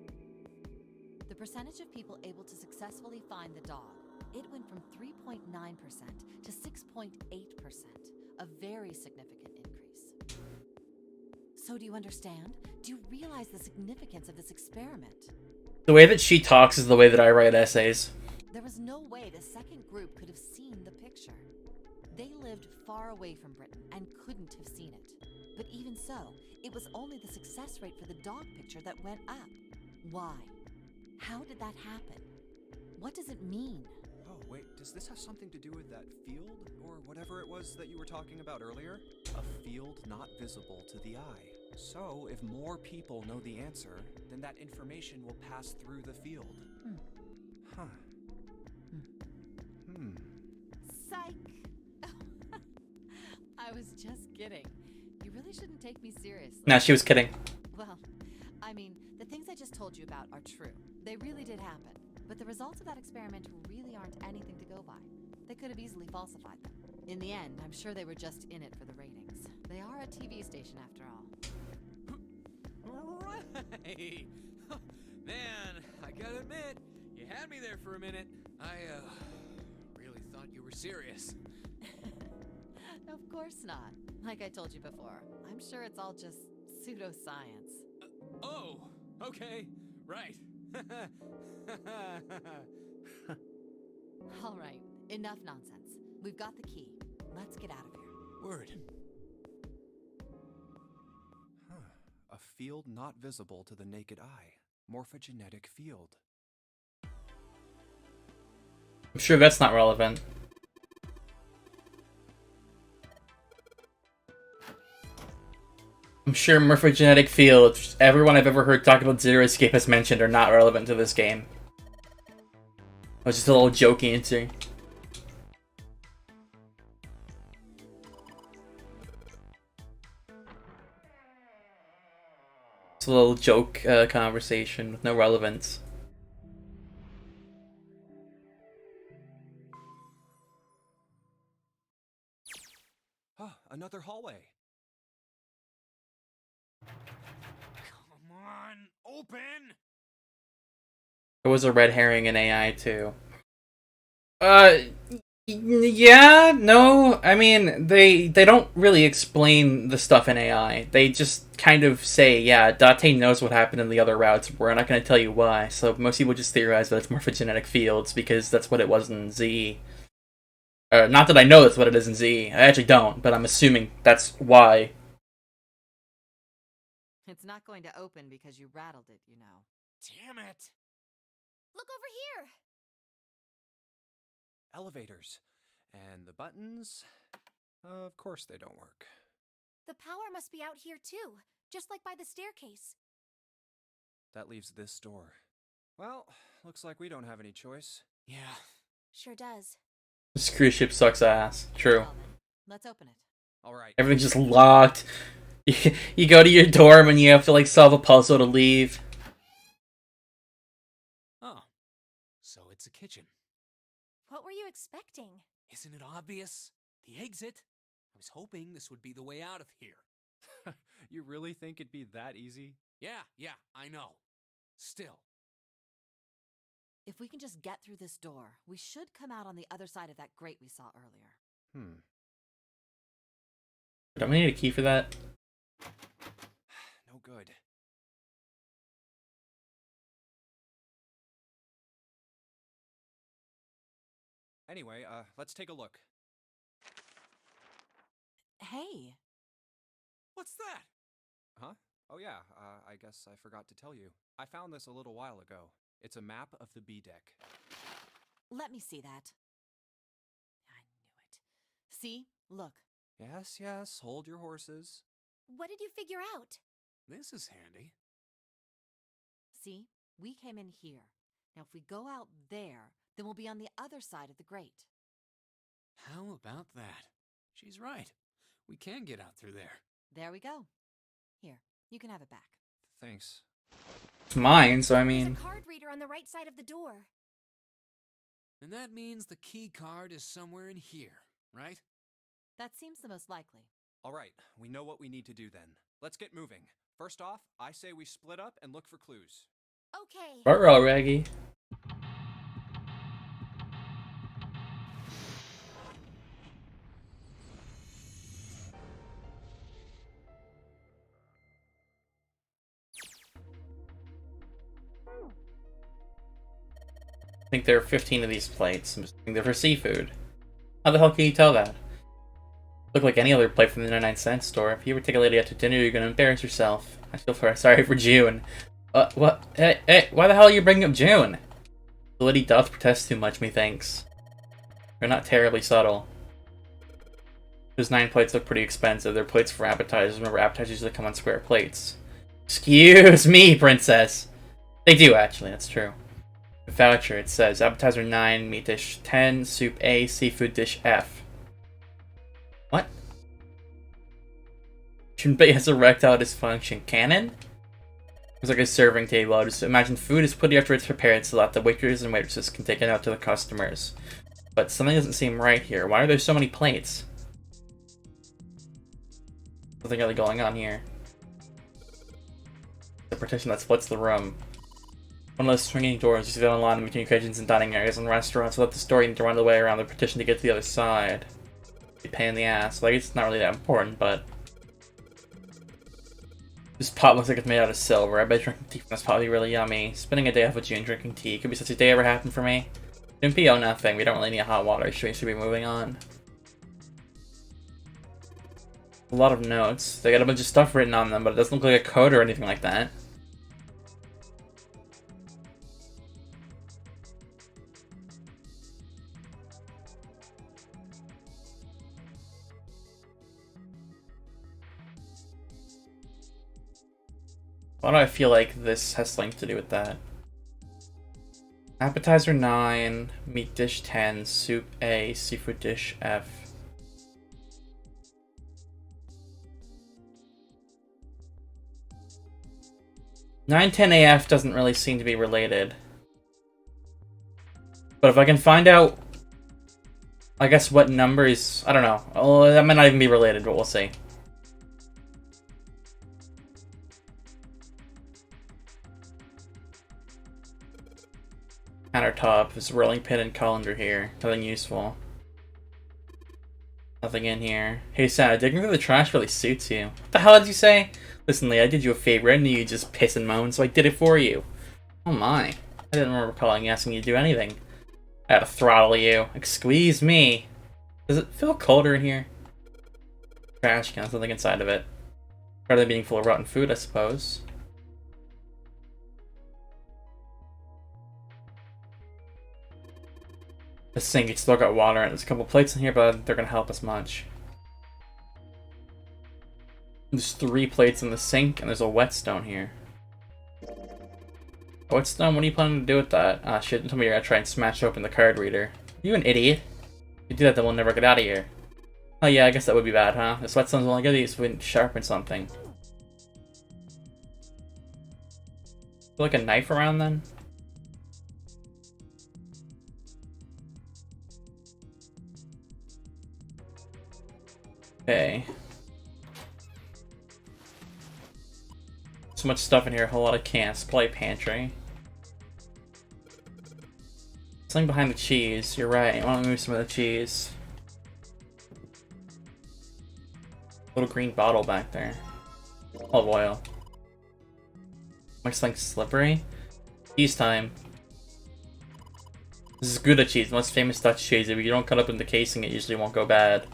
The percentage of people able to successfully find the dog, it went from 3.9% to 6.8%, a very significant increase. So do you understand? Do you realize the significance of this experiment? The way that she talks is the way that I write essays. There was no way the second group could have seen the picture. They lived far away from Britain and couldn't have seen it. But even so, it was only the success rate for the dog picture that went up. Why? How did that happen? What does it mean? Oh, wait, does this have something to do with that field, or whatever it was that you were talking about earlier? A field not visible to the eye. So, if more people know the answer, then that information will pass through the field. Huh. Psych! I was just kidding. You really shouldn't take me seriously. No, she was kidding. Well, I mean, the things I just told you about are true. They really did happen. But the results of that experiment really aren't anything to go by. They could have easily falsified them. In the end, I'm sure they were just in it for the ratings. They are a TV station after all. Right! Man, I gotta admit, you had me there for a minute. I, really thought you were serious. Of course not. Like I told you before, I'm sure it's all just pseudoscience. Oh, okay, right. All right, enough nonsense. We've got the key. Let's get out of here. Word. A field not visible to the naked eye. Morphogenetic field. I'm sure that's not relevant. I'm sure morphogenetic fields, everyone I've ever heard talk about Zero Escape has mentioned, are not relevant to this game. I was just a little joking answer. It's a little joke conversation with no relevance. Oh, another hallway. Come on, open! There was a red herring in AI too. Yeah, no, I mean, they don't really explain the stuff in AI. They just kind of say, yeah, Date knows what happened in the other routes, we're not going to tell you why. So most people just theorize that it's morphogenetic fields, because that's what it was in Z. Not that I know that's what it is in Z, I actually don't, but I'm assuming that's why. It's not going to open because you rattled it, you know. Damn it! Look over here! elevators. And the buttons, of course they don't work. The power must be out here too, just like by the staircase. That leaves this door. Well, looks like we don't have any choice. Yeah. Sure does. This cruise ship sucks ass. True. Well, then, let's open it. Alright. Everything's just locked. You go to your dorm and you have to like solve a puzzle to leave. Oh. So it's a kitchen. What were you expecting? Isn't it obvious? The exit? I was hoping this would be the way out of here. You really think it'd be that easy? Yeah, I know. Still. If we can just get through this door, we should come out on the other side of that grate we saw earlier. Don't we need a key for that? No good. Anyway, let's take a look. Hey, What's that? Huh? Oh yeah, I guess I forgot to tell you. I found this a little while ago. It's a map of the B deck. let me see that. I knew it. See? Look. Yes, hold your horses. What did you figure out? This is handy. See? We came in here. Now if we go out there, then we'll be on the other side of the grate. How about that? She's right. We can get out through there. There we go. Here, you can have it back. Thanks. It's mine, so I There's mean... a card reader on the right side of the door. And that means the key card is somewhere in here, right? That seems the most likely. Alright, we know what we need to do then. Let's get moving. First off, I say we split up and look for clues. Okay. Ruh-roh, Reggie. I think there are 15 of these plates. I'm assuming they're for seafood. How the hell can you tell that? Look like any other plate from the 99-cent store. If you ever take a lady out to dinner, you're gonna embarrass yourself. I feel sorry for June. What? Hey, why the hell are you bringing up June? The lady doth protest too much, methinks. They're not terribly subtle. Those 9 plates look pretty expensive. They're plates for appetizers. Remember, appetizers usually come on square plates. Excuse me, princess! They do, actually, that's true. The voucher, it says appetizer 9, meat dish 10, soup A, seafood dish F. What? Junpei has erectile dysfunction. Canon? It's like a serving table. Just imagine food is put after it's prepared so that the waiters and waitresses can take it out to the customers. But something doesn't seem right here. Why are there so many plates? Something really going on here. The partition that splits the room. One of those swinging doors you see that on line between kitchens and dining areas and restaurants without the store you need to run the way around the partition to get to the other side. Be a pain in the ass. Like, it's not really that important, but... This pot looks like it's made out of silver. I bet drinking tea from this pot would be really yummy. Spending a day off with June drinking tea. Could be such a day ever happen for me. Junpei, oh nothing. We don't really need hot water. Should be moving on. A lot of notes. They got a bunch of stuff written on them, but it doesn't look like a code or anything like that. Why do I feel like this has something to do with that? Appetizer 9, meat dish 10, soup A, seafood dish F. Nine 10 AF doesn't really seem to be related. But if I can find out, I guess what numbers, I don't know. Oh, that might not even be related, but we'll see. Countertop, there's a rolling pin and colander here. Nothing useful. Nothing in here. Hey Santa, digging through the trash really suits you. What the hell did you say? Listen Lee, I did you a favor. I knew you'd just piss and moan, so I did it for you. Oh my. I didn't remember calling asking you to do anything. I had to throttle you. Like, squeeze me. Does it feel colder in here? Trash can, something inside of it. Rather than being full of rotten food, I suppose. The sink, it's still got water, and there's a couple plates in here, but they're gonna help us much. There's 3 plates in the sink, and there's a whetstone here. Whetstone, what are you planning to do with that? Ah, shit, don't tell me you're gonna try and smash open the card reader. You an idiot. If you do that, then we'll never get out of here. Oh yeah, I guess that would be bad, huh? The whetstone's only good if we can sharpen something. Like a knife around then? Okay. So much stuff in here, a whole lot of cans. Play pantry. Something behind the cheese, you're right. I want to move some of the cheese. Little green bottle back there. Olive oil. Looks like slippery. Cheese time. This is Gouda cheese, the most famous Dutch cheese. If you don't cut up in the casing, it usually won't go bad.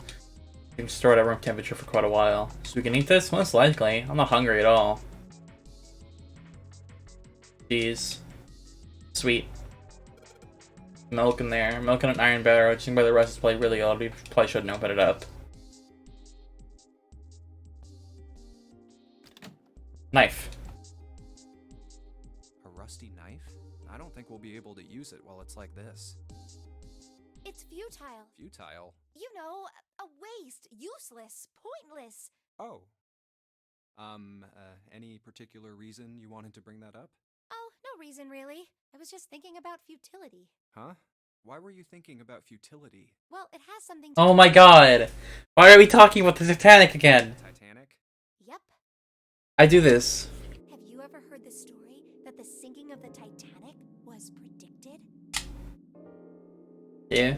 You can store it at room temperature for quite a while. So we can eat this? Most likely. I'm not hungry at all. Cheese. Sweet. Milk in there. Milk in an iron barrel. Judging by the rest, it's probably really old. We probably shouldn't open it up. Knife. A rusty knife? I don't think we'll be able to use it while it's like this. It's futile. Futile? You know, a waste, useless, pointless. Oh. Any particular reason you wanted to bring that up? Oh, no reason really. I was just thinking about futility. Huh? Why were you thinking about futility? Well, it has something to do Oh my god! Why are we talking about the Titanic again? Titanic? Yep. I do this. Have you ever heard the story that the sinking of the Titanic was predicted? Yeah.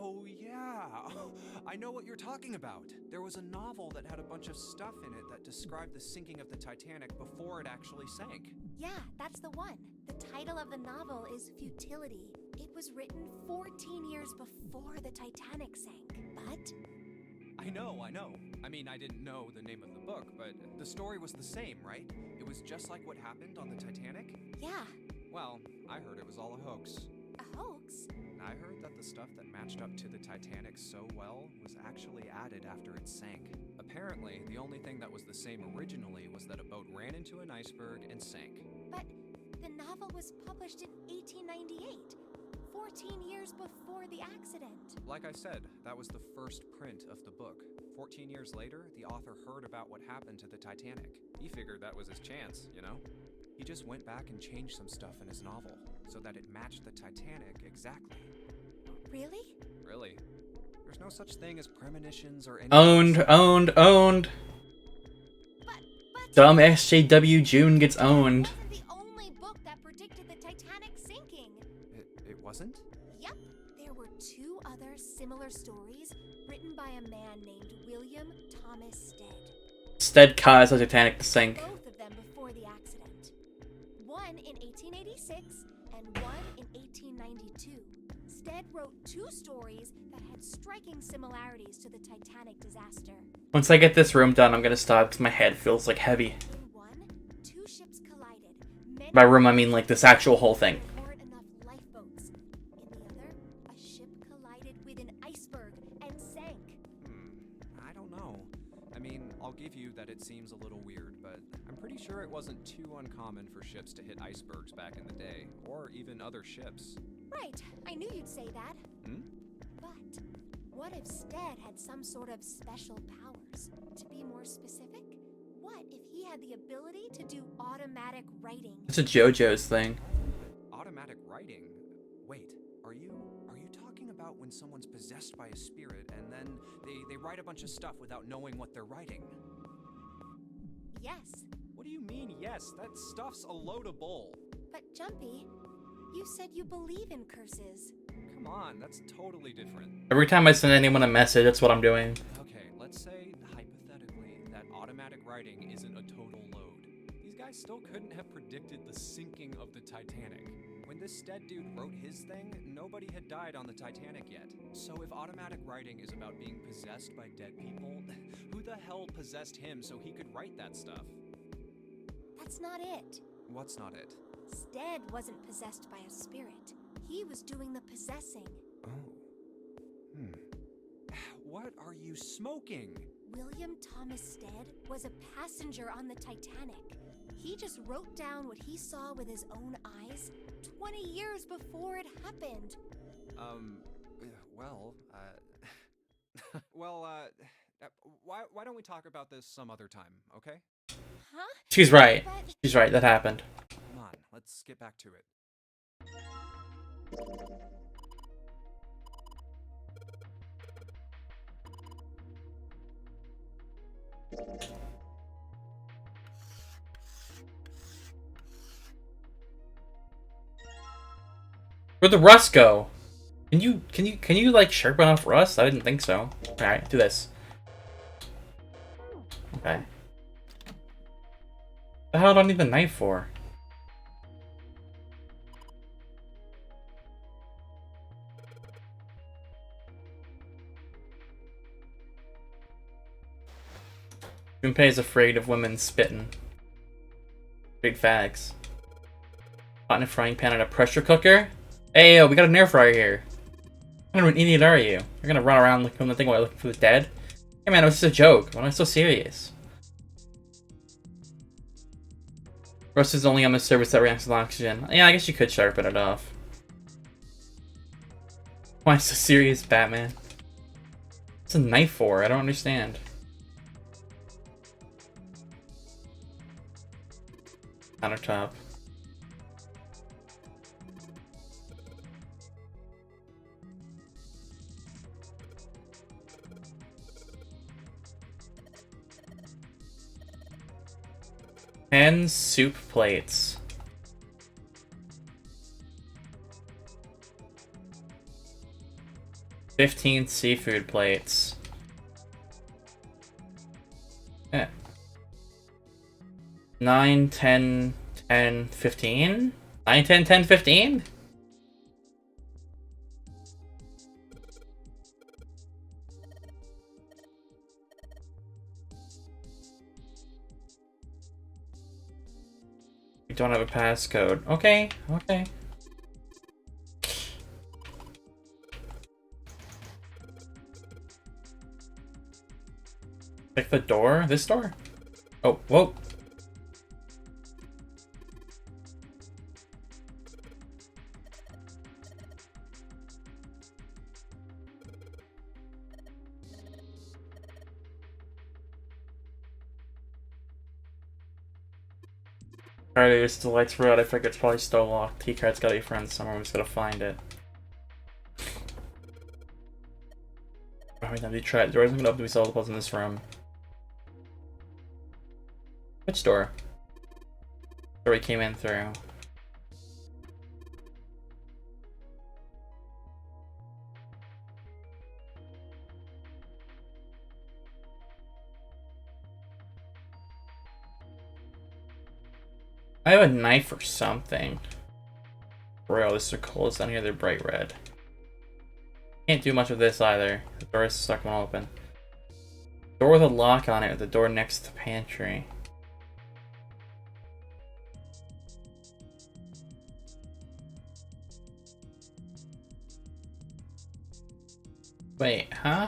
Oh, yeah. I know what you're talking about. There was a novel that had a bunch of stuff in it that described the sinking of the Titanic before it actually sank. Yeah, that's the one. The title of the novel is Futility. It was written 14 years before the Titanic sank, but... I know. I mean, I didn't know the name of the book, but the story was the same, right? It was just like what happened on the Titanic? Yeah. Well, I heard it was all a hoax. A hoax? I heard that the stuff that matched up to the Titanic so well was actually added after it sank. Apparently, the only thing that was the same originally was that a boat ran into an iceberg and sank. But the novel was published in 1898, 14 years before the accident. Like I said, that was the first print of the book. 14 years later, the author heard about what happened to the Titanic. He figured that was his chance, you know? He just went back and changed some stuff in his novel, so that it matched the Titanic exactly. Really? Really. There's no such thing as premonitions or anything. Owned. But... Dumb SJW June gets owned. It wasn't the only book that predicted the Titanic sinking. It wasn't? Yep. There were 2 other similar stories written by a man named William Thomas Stead. Stead caused the Titanic to sink. Both of them before the accident. One in 1886 and one in 1892. Stead wrote 2 stories that had striking similarities to the Titanic disaster. Once I get this room done, I'm gonna stop because my head feels like heavy. In one, 2 ships collided. Many By room, I mean like this actual whole thing. weren't enough lifeboats. In the other, a ship collided with an iceberg and sank. I don't know. I mean, I'll give you that it seems a little weird, but I'm pretty sure it wasn't too uncommon for ships to hit icebergs back in the day, or even other ships. Right, I knew you'd say that. Hmm? But what if Stead had some sort of special powers? To be more specific, what if he had the ability to do automatic writing? It's a JoJo's thing. Automatic writing? Wait, are you talking about when someone's possessed by a spirit and then they write a bunch of stuff without knowing what they're writing? Yes, What do you mean, yes? That stuff's a load of bull. but Jumpy, you said you believe in curses. Come on, that's totally different. Every time I send anyone a message, that's what I'm doing. Okay, let's say, hypothetically, that automatic writing isn't a total load. These guys still couldn't have predicted the sinking of the Titanic. When this Stead dude wrote his thing, nobody had died on the Titanic yet. So if automatic writing is about being possessed by dead people, who the hell possessed him so he could write that stuff? That's not it. What's not it? Stead wasn't possessed by a spirit. He was doing the possessing. Oh. What are you smoking? William Thomas Stead was a passenger on the Titanic. He just wrote down what he saw with his own eyes 20 years before it happened. Why don't we talk about this some other time, okay? Huh? She's right. But She's right. That happened. Come on, let's get back to it. Where'd the rust go? Can you like sharpen off rust? I didn't think so. Alright, do this. Okay. The hell do I need the knife for? Junpei is afraid of women spitting. Big fags. Pot in a frying pan and a pressure cooker? Hey, yo, we got an air fryer here. What kind of an idiot are you? You're gonna run around looking for the thing while looking for the dead? Hey man, it was just a joke. Why am I so serious? Rust is only on the surface that reacts with oxygen. Yeah, I guess you could sharpen it off. Why so serious, Batman? What's a knife for? I don't understand. Countertop. And soup plates. $15 seafood plates. Yeah. 9, 10, 10, 15? 9, 10, 10, 15? We don't have a passcode. Okay, okay. Check the door? This door? Oh, whoa. Alright, there's the lights were out. I figured it's probably still locked. T-card's gotta be friends somewhere. I'm just gonna find it. Alright, now do try it. Doors gonna open. We saw the puzzle in this room. Which door? Door we came in through. I have a knife or something. Bro, this is cold down here. They're bright red. Can't do much with this either. The door is stuck when open. Door with a lock on it. The door next to the pantry. Wait, huh?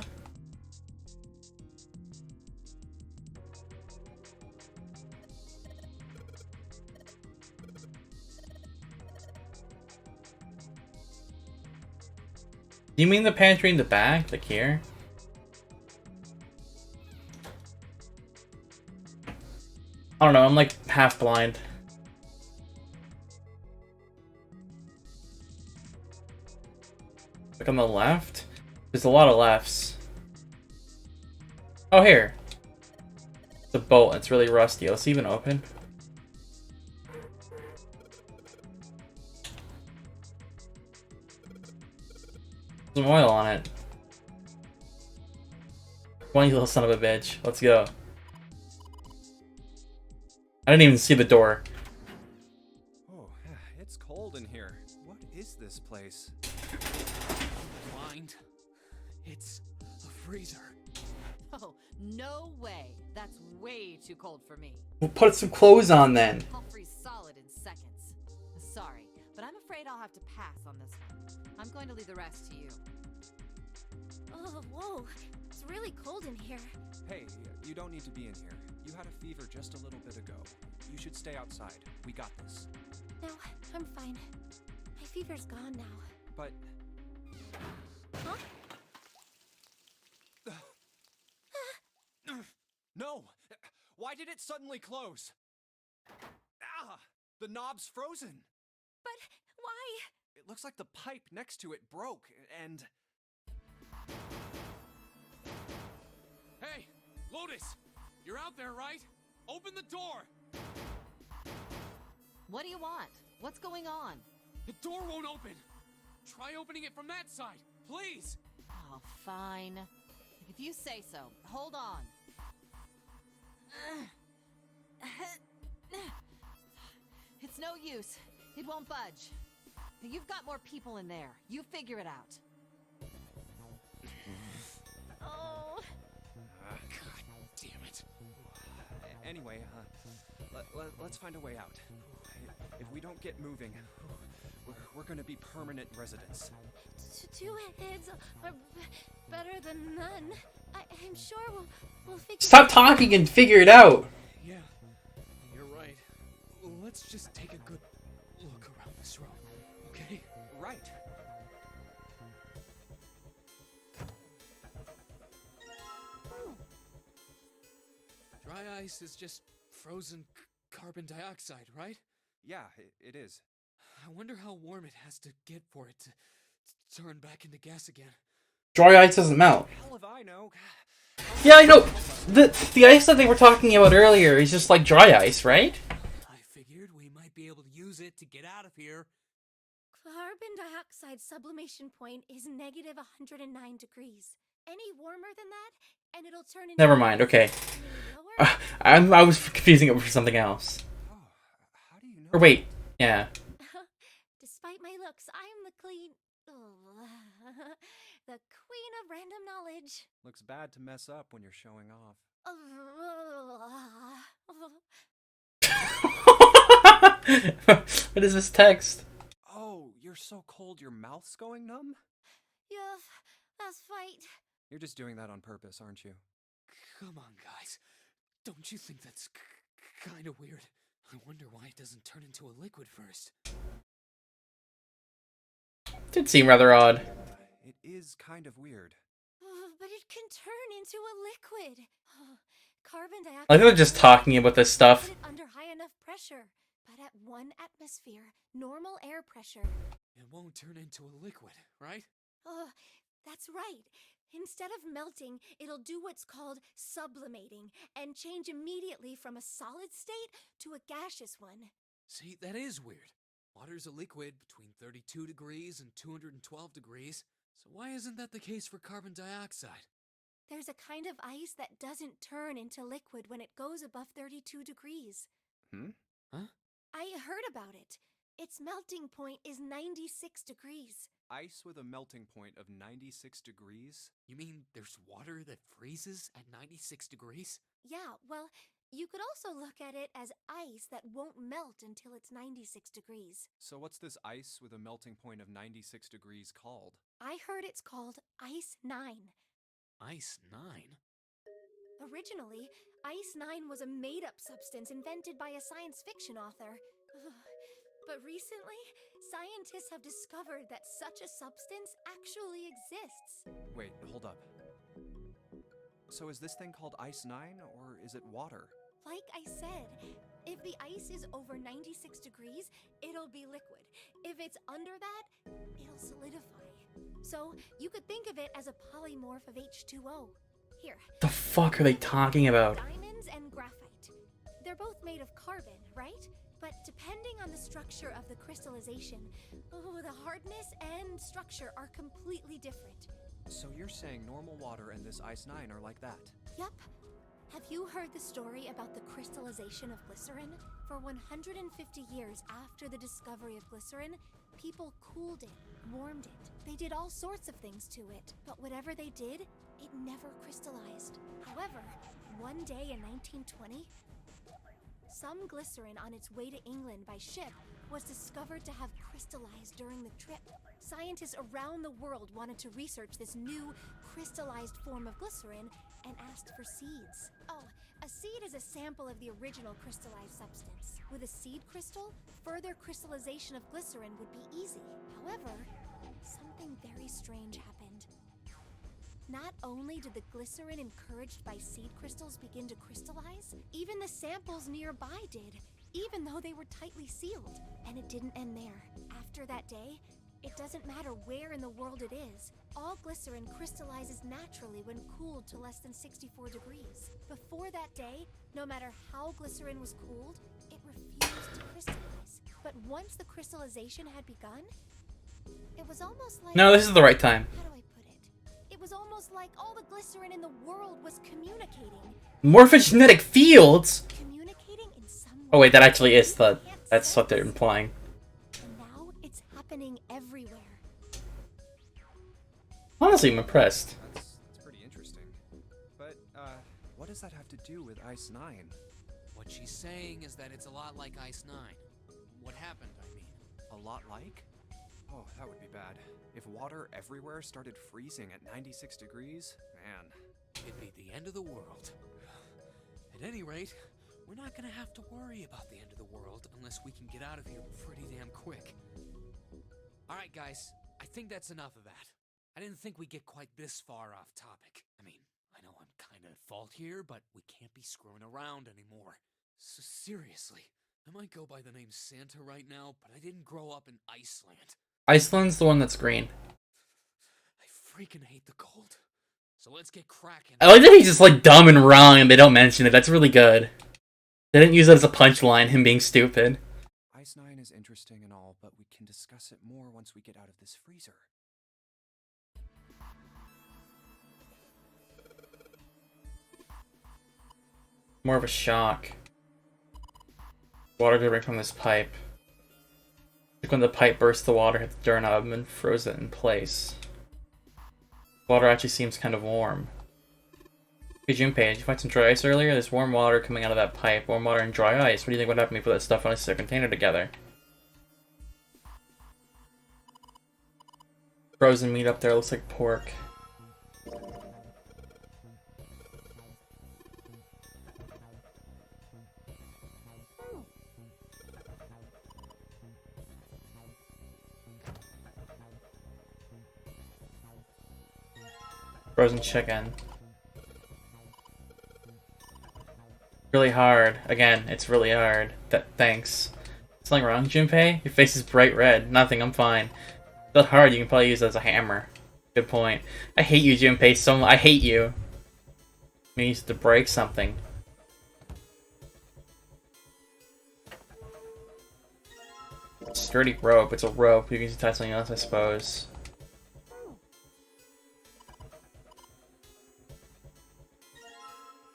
Do you mean the pantry in the back? Like here? I don't know, I'm like half blind. Like on the left? There's a lot of lefts. Oh, here. The bolt, it's really rusty. Let's even open. Some oil on it. One you little son of a bitch. Let's go. I didn't even see the door. Oh, it's cold in here. What is this place? Blind. It's a freezer. Oh, no way. That's way too cold for me. We'll put some clothes on then. I'll freeze solid in seconds. Sorry, but I'm afraid I'll have to pass on this one. I'm going to leave the rest to you. Oh, whoa. It's really cold in here. Hey, you don't need to be in here. You had a fever just a little bit ago. You should stay outside. We got this. No, I'm fine. My fever's gone now. But Huh? no! Why did it suddenly close? Ah! The knob's frozen! But why? It looks like the pipe next to it broke, and... Hey, Lotus! You're out there, right? Open the door! What do you want? What's going on? The door won't open! Try opening it from that side, please! Oh, fine. If you say so. Hold on. It's no use. It won't budge. You've got more people in there. You figure it out. Oh. God damn it. Anyway, let's find a way out. If we don't get moving, we're gonna be permanent residents. Two heads are better than none. I'm sure we'll figure Stop talking and figure it out. Yeah, you're right. Let's just take a good look around this room, okay? Right. Dry ice is just frozen carbon dioxide, right? Yeah, it is. I wonder how warm it has to get for it to turn back into gas again. Dry ice doesn't melt. Hell if I know. Yeah, I know. The ice that they were talking about earlier is just like dry ice, right? I figured we might be able to use it to get out of here. Carbon dioxide sublimation point is negative 109 degrees. Any warmer than that, and it'll turn into... Never mind. Okay. Lower? I was confusing it for something else. Oh, how do you know? Or wait. Yeah. Despite my looks, I'm the clean... the queen of random knowledge. Looks bad to mess up when you're showing off. What is this text? Oh, you're so cold your mouth's going numb? Yes, that's right. You're just doing that on purpose, aren't you? Come on, guys. Don't you think that's kind of weird? I wonder why it doesn't turn into a liquid first. Did seem rather odd. It is kind of weird. But it can turn into a liquid. Carbon dioxide... I think they're just talking about this stuff. Put it under high enough pressure. But at 1 atmosphere, normal air pressure... It won't turn into a liquid, right? That's right. Instead of melting, it'll do what's called sublimating and change immediately from a solid state to a gaseous one. See, that is weird. Water's a liquid between 32 degrees and 212 degrees. So why isn't that the case for carbon dioxide? There's a kind of ice that doesn't turn into liquid when it goes above 32 degrees. Huh? I heard about it. Its melting point is 96 degrees. Ice with a melting point of 96 degrees? You mean there's water that freezes at 96 degrees? Yeah, well, you could also look at it as ice that won't melt until it's 96 degrees. So what's this ice with a melting point of 96 degrees called? I heard it's called Ice 9. Ice 9? Originally, Ice 9 was a made-up substance invented by a science fiction author. But recently, scientists have discovered that such a substance actually exists. Wait, hold up. So is this thing called Ice 9, or is it water? Like I said, if the ice is over 96 degrees, it'll be liquid. If it's under that, it'll solidify. So you could think of it as a polymorph of H2O. Here. The fuck are they talking about? Diamonds and graphite. They're both made of carbon, right? But depending on the structure of the crystallization, the hardness and structure are completely different. So you're saying normal water and this Ice 9 are like that? Yep. Have you heard the story about the crystallization of glycerin? For 150 years after the discovery of glycerin, people cooled it, warmed it. They did all sorts of things to it, but whatever they did, it never crystallized. However, one day in 1920, some glycerin on its way to England by ship was discovered to have crystallized during the trip. Scientists around the world wanted to research this new crystallized form of glycerin and asked for seeds. Oh, a seed is a sample of the original crystallized substance. With a seed crystal, further crystallization of glycerin would be easy. However, something very strange happened. Not only did the glycerin encouraged by seed crystals begin to crystallize, even the samples nearby did, even though they were tightly sealed. And it didn't end there. After that day, it doesn't matter where in the world it is, all glycerin crystallizes naturally when cooled to less than 64 degrees. Before that day, no matter how glycerin was cooled, it refused to crystallize. But once the crystallization had begun, it was almost like... No, this is the right time. How do I put it? It was almost like all the glycerin in the world was communicating. Morphogenetic fields? Communicating in some way. Oh wait, that actually is I the... can't That's what they're sense. implying. And now it's happening everywhere. Honestly, I'm impressed. That's pretty interesting. But, what does that have to do with Ice 9? What she's saying is that it's a lot like Ice 9. What happened, I mean. A lot like? Oh, that would be bad. If water everywhere started freezing at 96 degrees, man. It'd be the end of the world. At any rate, we're not gonna have to worry about the end of the world unless we can get out of here pretty damn quick. Alright guys, I think that's enough of that. I didn't think we'd get quite this far off topic. I mean, I know I'm kinda at fault here, but we can't be screwing around anymore. So seriously, I might go by the name Santa right now, but I didn't grow up in Iceland. Iceland's the one that's green. I freaking hate the cold. So let's get cracking. I like that he's just like dumb and wrong and they don't mention it. That's really good. They didn't use that as a punchline, him being stupid. Ice 9 is interesting and all, but we can discuss it more once we get out of this freezer. More of a shock. Water dripping from this pipe. Like when the pipe burst, the water hit the doorknob and froze it in place. Water actually seems kind of warm. Hey Junpei, did you find some dry ice earlier? There's warm water coming out of that pipe. Warm water and dry ice. What do you think would happen if we put that stuff on a container together? Frozen meat up there looks like pork. Frozen chicken. Really hard. Again, it's really hard. Thanks. Something wrong, Junpei? Your face is bright red. Nothing, I'm fine. That hard, you can probably use it as a hammer. Good point. I hate you, Junpei, so much. I hate you. I use it to break something. Sturdy rope. It's a rope. You can use it to tie something else, I suppose.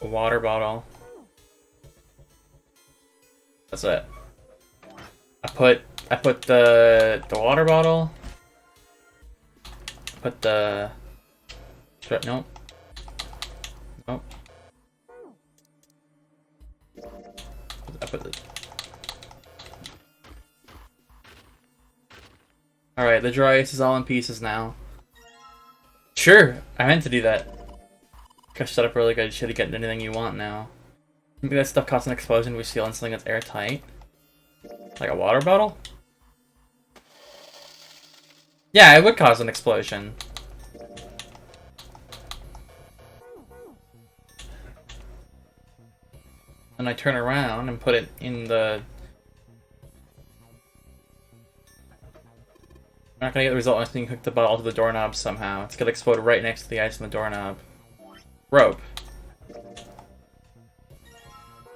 A water bottle. That's it. I put the water bottle. I put the nope. Nope. I put the Alright, the dry ice is all in pieces now. Sure, I meant to do that. Gosh, set up really good. You should get anything you want now. Maybe that stuff causes an explosion if we seal in something that's airtight. Like a water bottle? Yeah, it would cause an explosion. And I turn around and put it in the... I'm not gonna get the result unless you can hook the bottle to the doorknob somehow. It's gonna explode right next to the ice on the doorknob. Rope.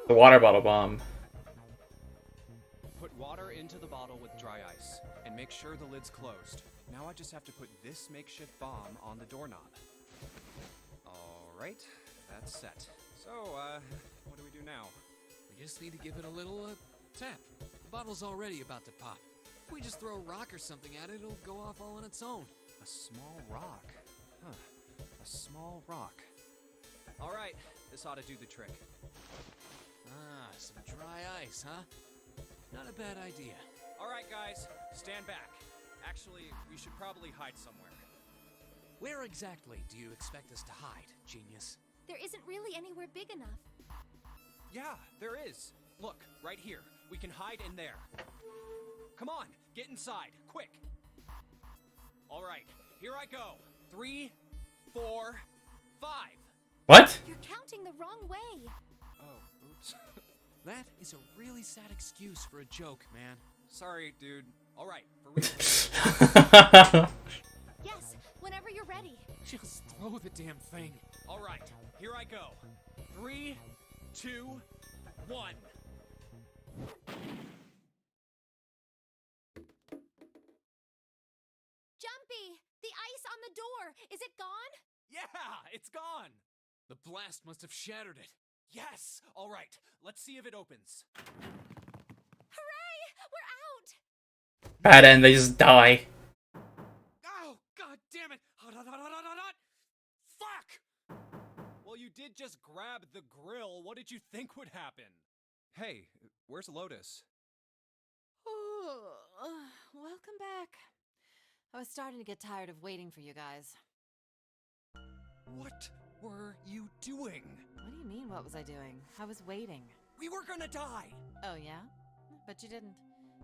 The water bottle bomb. Put water into the bottle with dry ice, and make sure the lid's closed. Now I just have to put this makeshift bomb on the doorknob. Alright, that's set. So, what do we do now? We just need to give it a little, tap. The bottle's already about to pop. If we just throw a rock or something at it, it'll go off all on its own. A small rock. Huh. A small rock. Alright, this ought to do the trick. Ah, some dry ice, huh? Not a bad idea. All right, guys, stand back. Actually, we should probably hide somewhere. Where exactly do you expect us to hide, genius? There isn't really anywhere big enough. Yeah, there is. Look, right here. We can hide in there. Come on, get inside, quick. All right, here I go. 3, 4, 5. What? You're counting the wrong way. Oh, oops. That is a really sad excuse for a joke, man. Sorry, dude. All right, for real. Yes, whenever you're ready. Just throw the damn thing. All right, here I go. 3, 2, 1. Jumpy, the ice on the door. Is it gone? Yeah, it's gone. The blast must have shattered it. Yes. All right, let's see if it opens. Hooray! We're out. Bad end, they just die. Oh, god damn it. Hot, hot, hot, hot, hot, hot. Fuck! Well, you did just grab the grill. What did you think would happen? Hey, where's Lotus? Welcome back. I was starting to get tired of waiting for you guys. What were you doing? What do you mean, what was I doing? I was waiting. We were gonna die. Oh, yeah? But you didn't.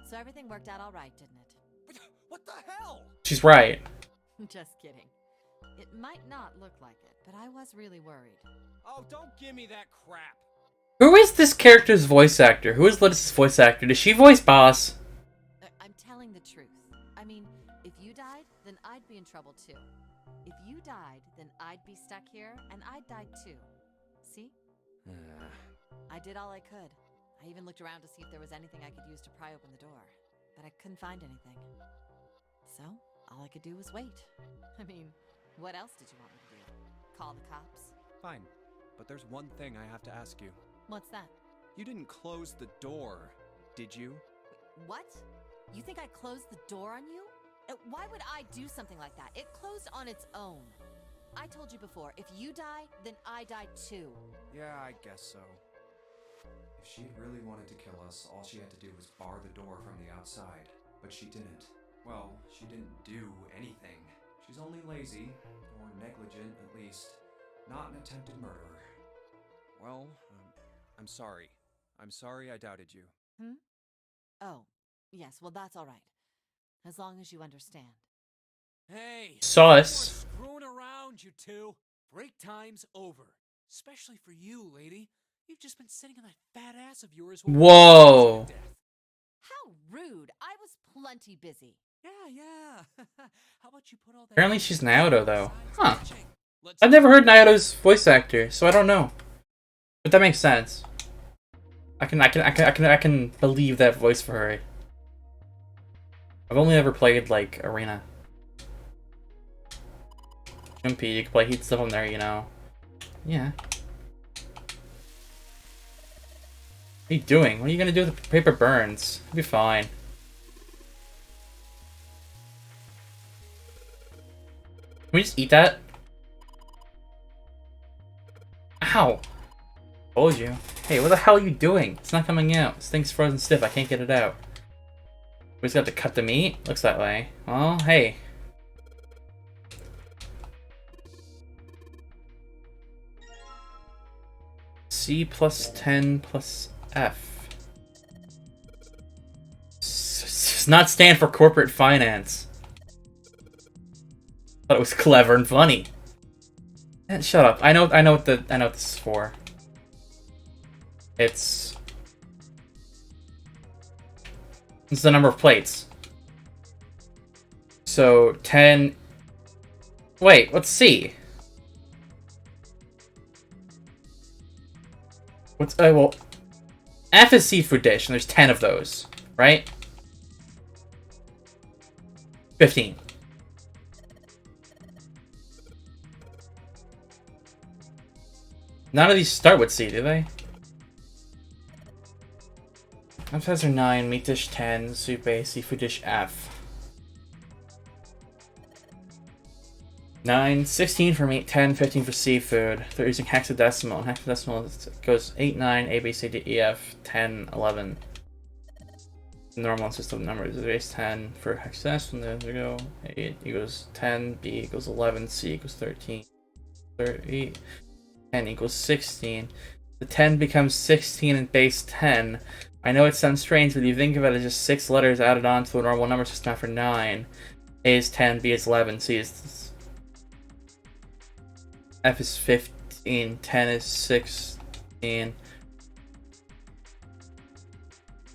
So everything worked out all right, didn't it? What the hell? She's right. Just kidding. It might not look like it, but I was really worried. Oh, don't give me that crap. Who is this character's voice actor? Who is Lotus's voice actor? Does she voice Boss? I'm telling the truth. I mean, if you died, then I'd be in trouble too. If you died, then I'd be stuck here, and I'd die too. See? I did all I could. I even looked around to see if there was anything I could use to pry open the door, but I couldn't find anything. So, all I could do was wait. I mean, what else did you want me to do? Call the cops? Fine, but there's one thing I have to ask you. What's that? You didn't close the door, did you? What? You think I closed the door on you? Why would I do something like that? It closed on its own. I told you before, if you die, then I die too. Yeah, I guess so. If she really wanted to kill us, all she had to do was bar the door from the outside. But she didn't. Well, she didn't do anything. She's only lazy, or negligent at least, not an attempted murderer. Well, I'm sorry. I'm sorry I doubted you. Oh, yes, well that's all right. As long as you understand. Hey! Sauce. No more screwing around, you two. Break time's over. Especially for you, lady. You've just been sitting on that fat ass of yours. Whoa. How rude. I was plenty busy. Yeah. How about you put all that... Apparently she's Naoto, though. Huh. I've never heard Naoto's voice actor, so I don't know. But that makes sense. I can believe that voice for her. I've only ever played, like, Arena. Jumpy, you can play Heat stuff on there, you know. Yeah. What are you doing? What are you gonna do if the paper burns? You'll be fine. Can we just eat that? Ow! Told you. Hey, what the hell are you doing? It's not coming out. This thing's frozen stiff. I can't get it out. We just have to cut the meat? Looks that way. Well, hey. C plus 10 plus F. Does not stand for corporate finance. Thought it was clever and funny. Shut up. I know what this is for. It's the number of plates. So 10. Wait, let's see. What's well, F is seafood dish, and there's 10 of those, right? 15. None of these start with C, do they? Appetizer 9, meat dish 10, soup A, seafood dish F. 9, 16 for meat, 10, 15 for seafood. They're using hexadecimal, and hexadecimal goes 8, 9, A, B, C, D, E, F, 10, 11. normal system of numbers is base 10 for hexadecimal. And there we go. 8 equals 10, B equals 11, C equals 13, 8, 10 equals 16. The 10 becomes 16 in base 10. I know it sounds strange, but if you think of it as just 6 letters added on to a normal number system after 9. A is 10, B is 11, C is... F is 15, 10 is 16.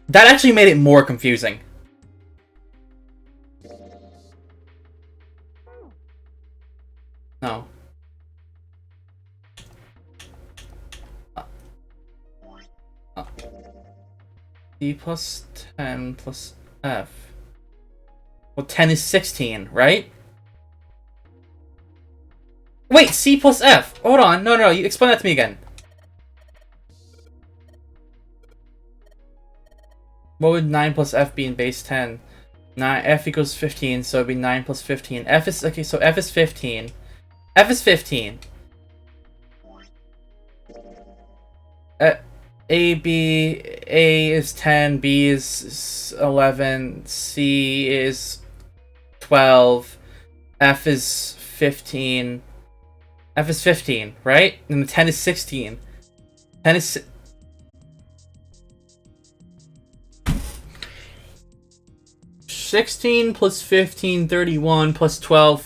That actually made it more confusing. No. D plus 10 plus F. Well, 10 is 16, right? Wait, C plus F. Hold on. No, you explain that to me again. What would 9 plus F be in base 10? 9, F equals 15, so it'd be 9 plus 15. F is, okay, so F is 15. F is 15. A is 10, B is 11, C is 12, F is 15. F is 15, right? And the 10 is 16. 10 is... 16 plus 15, 31 plus 12,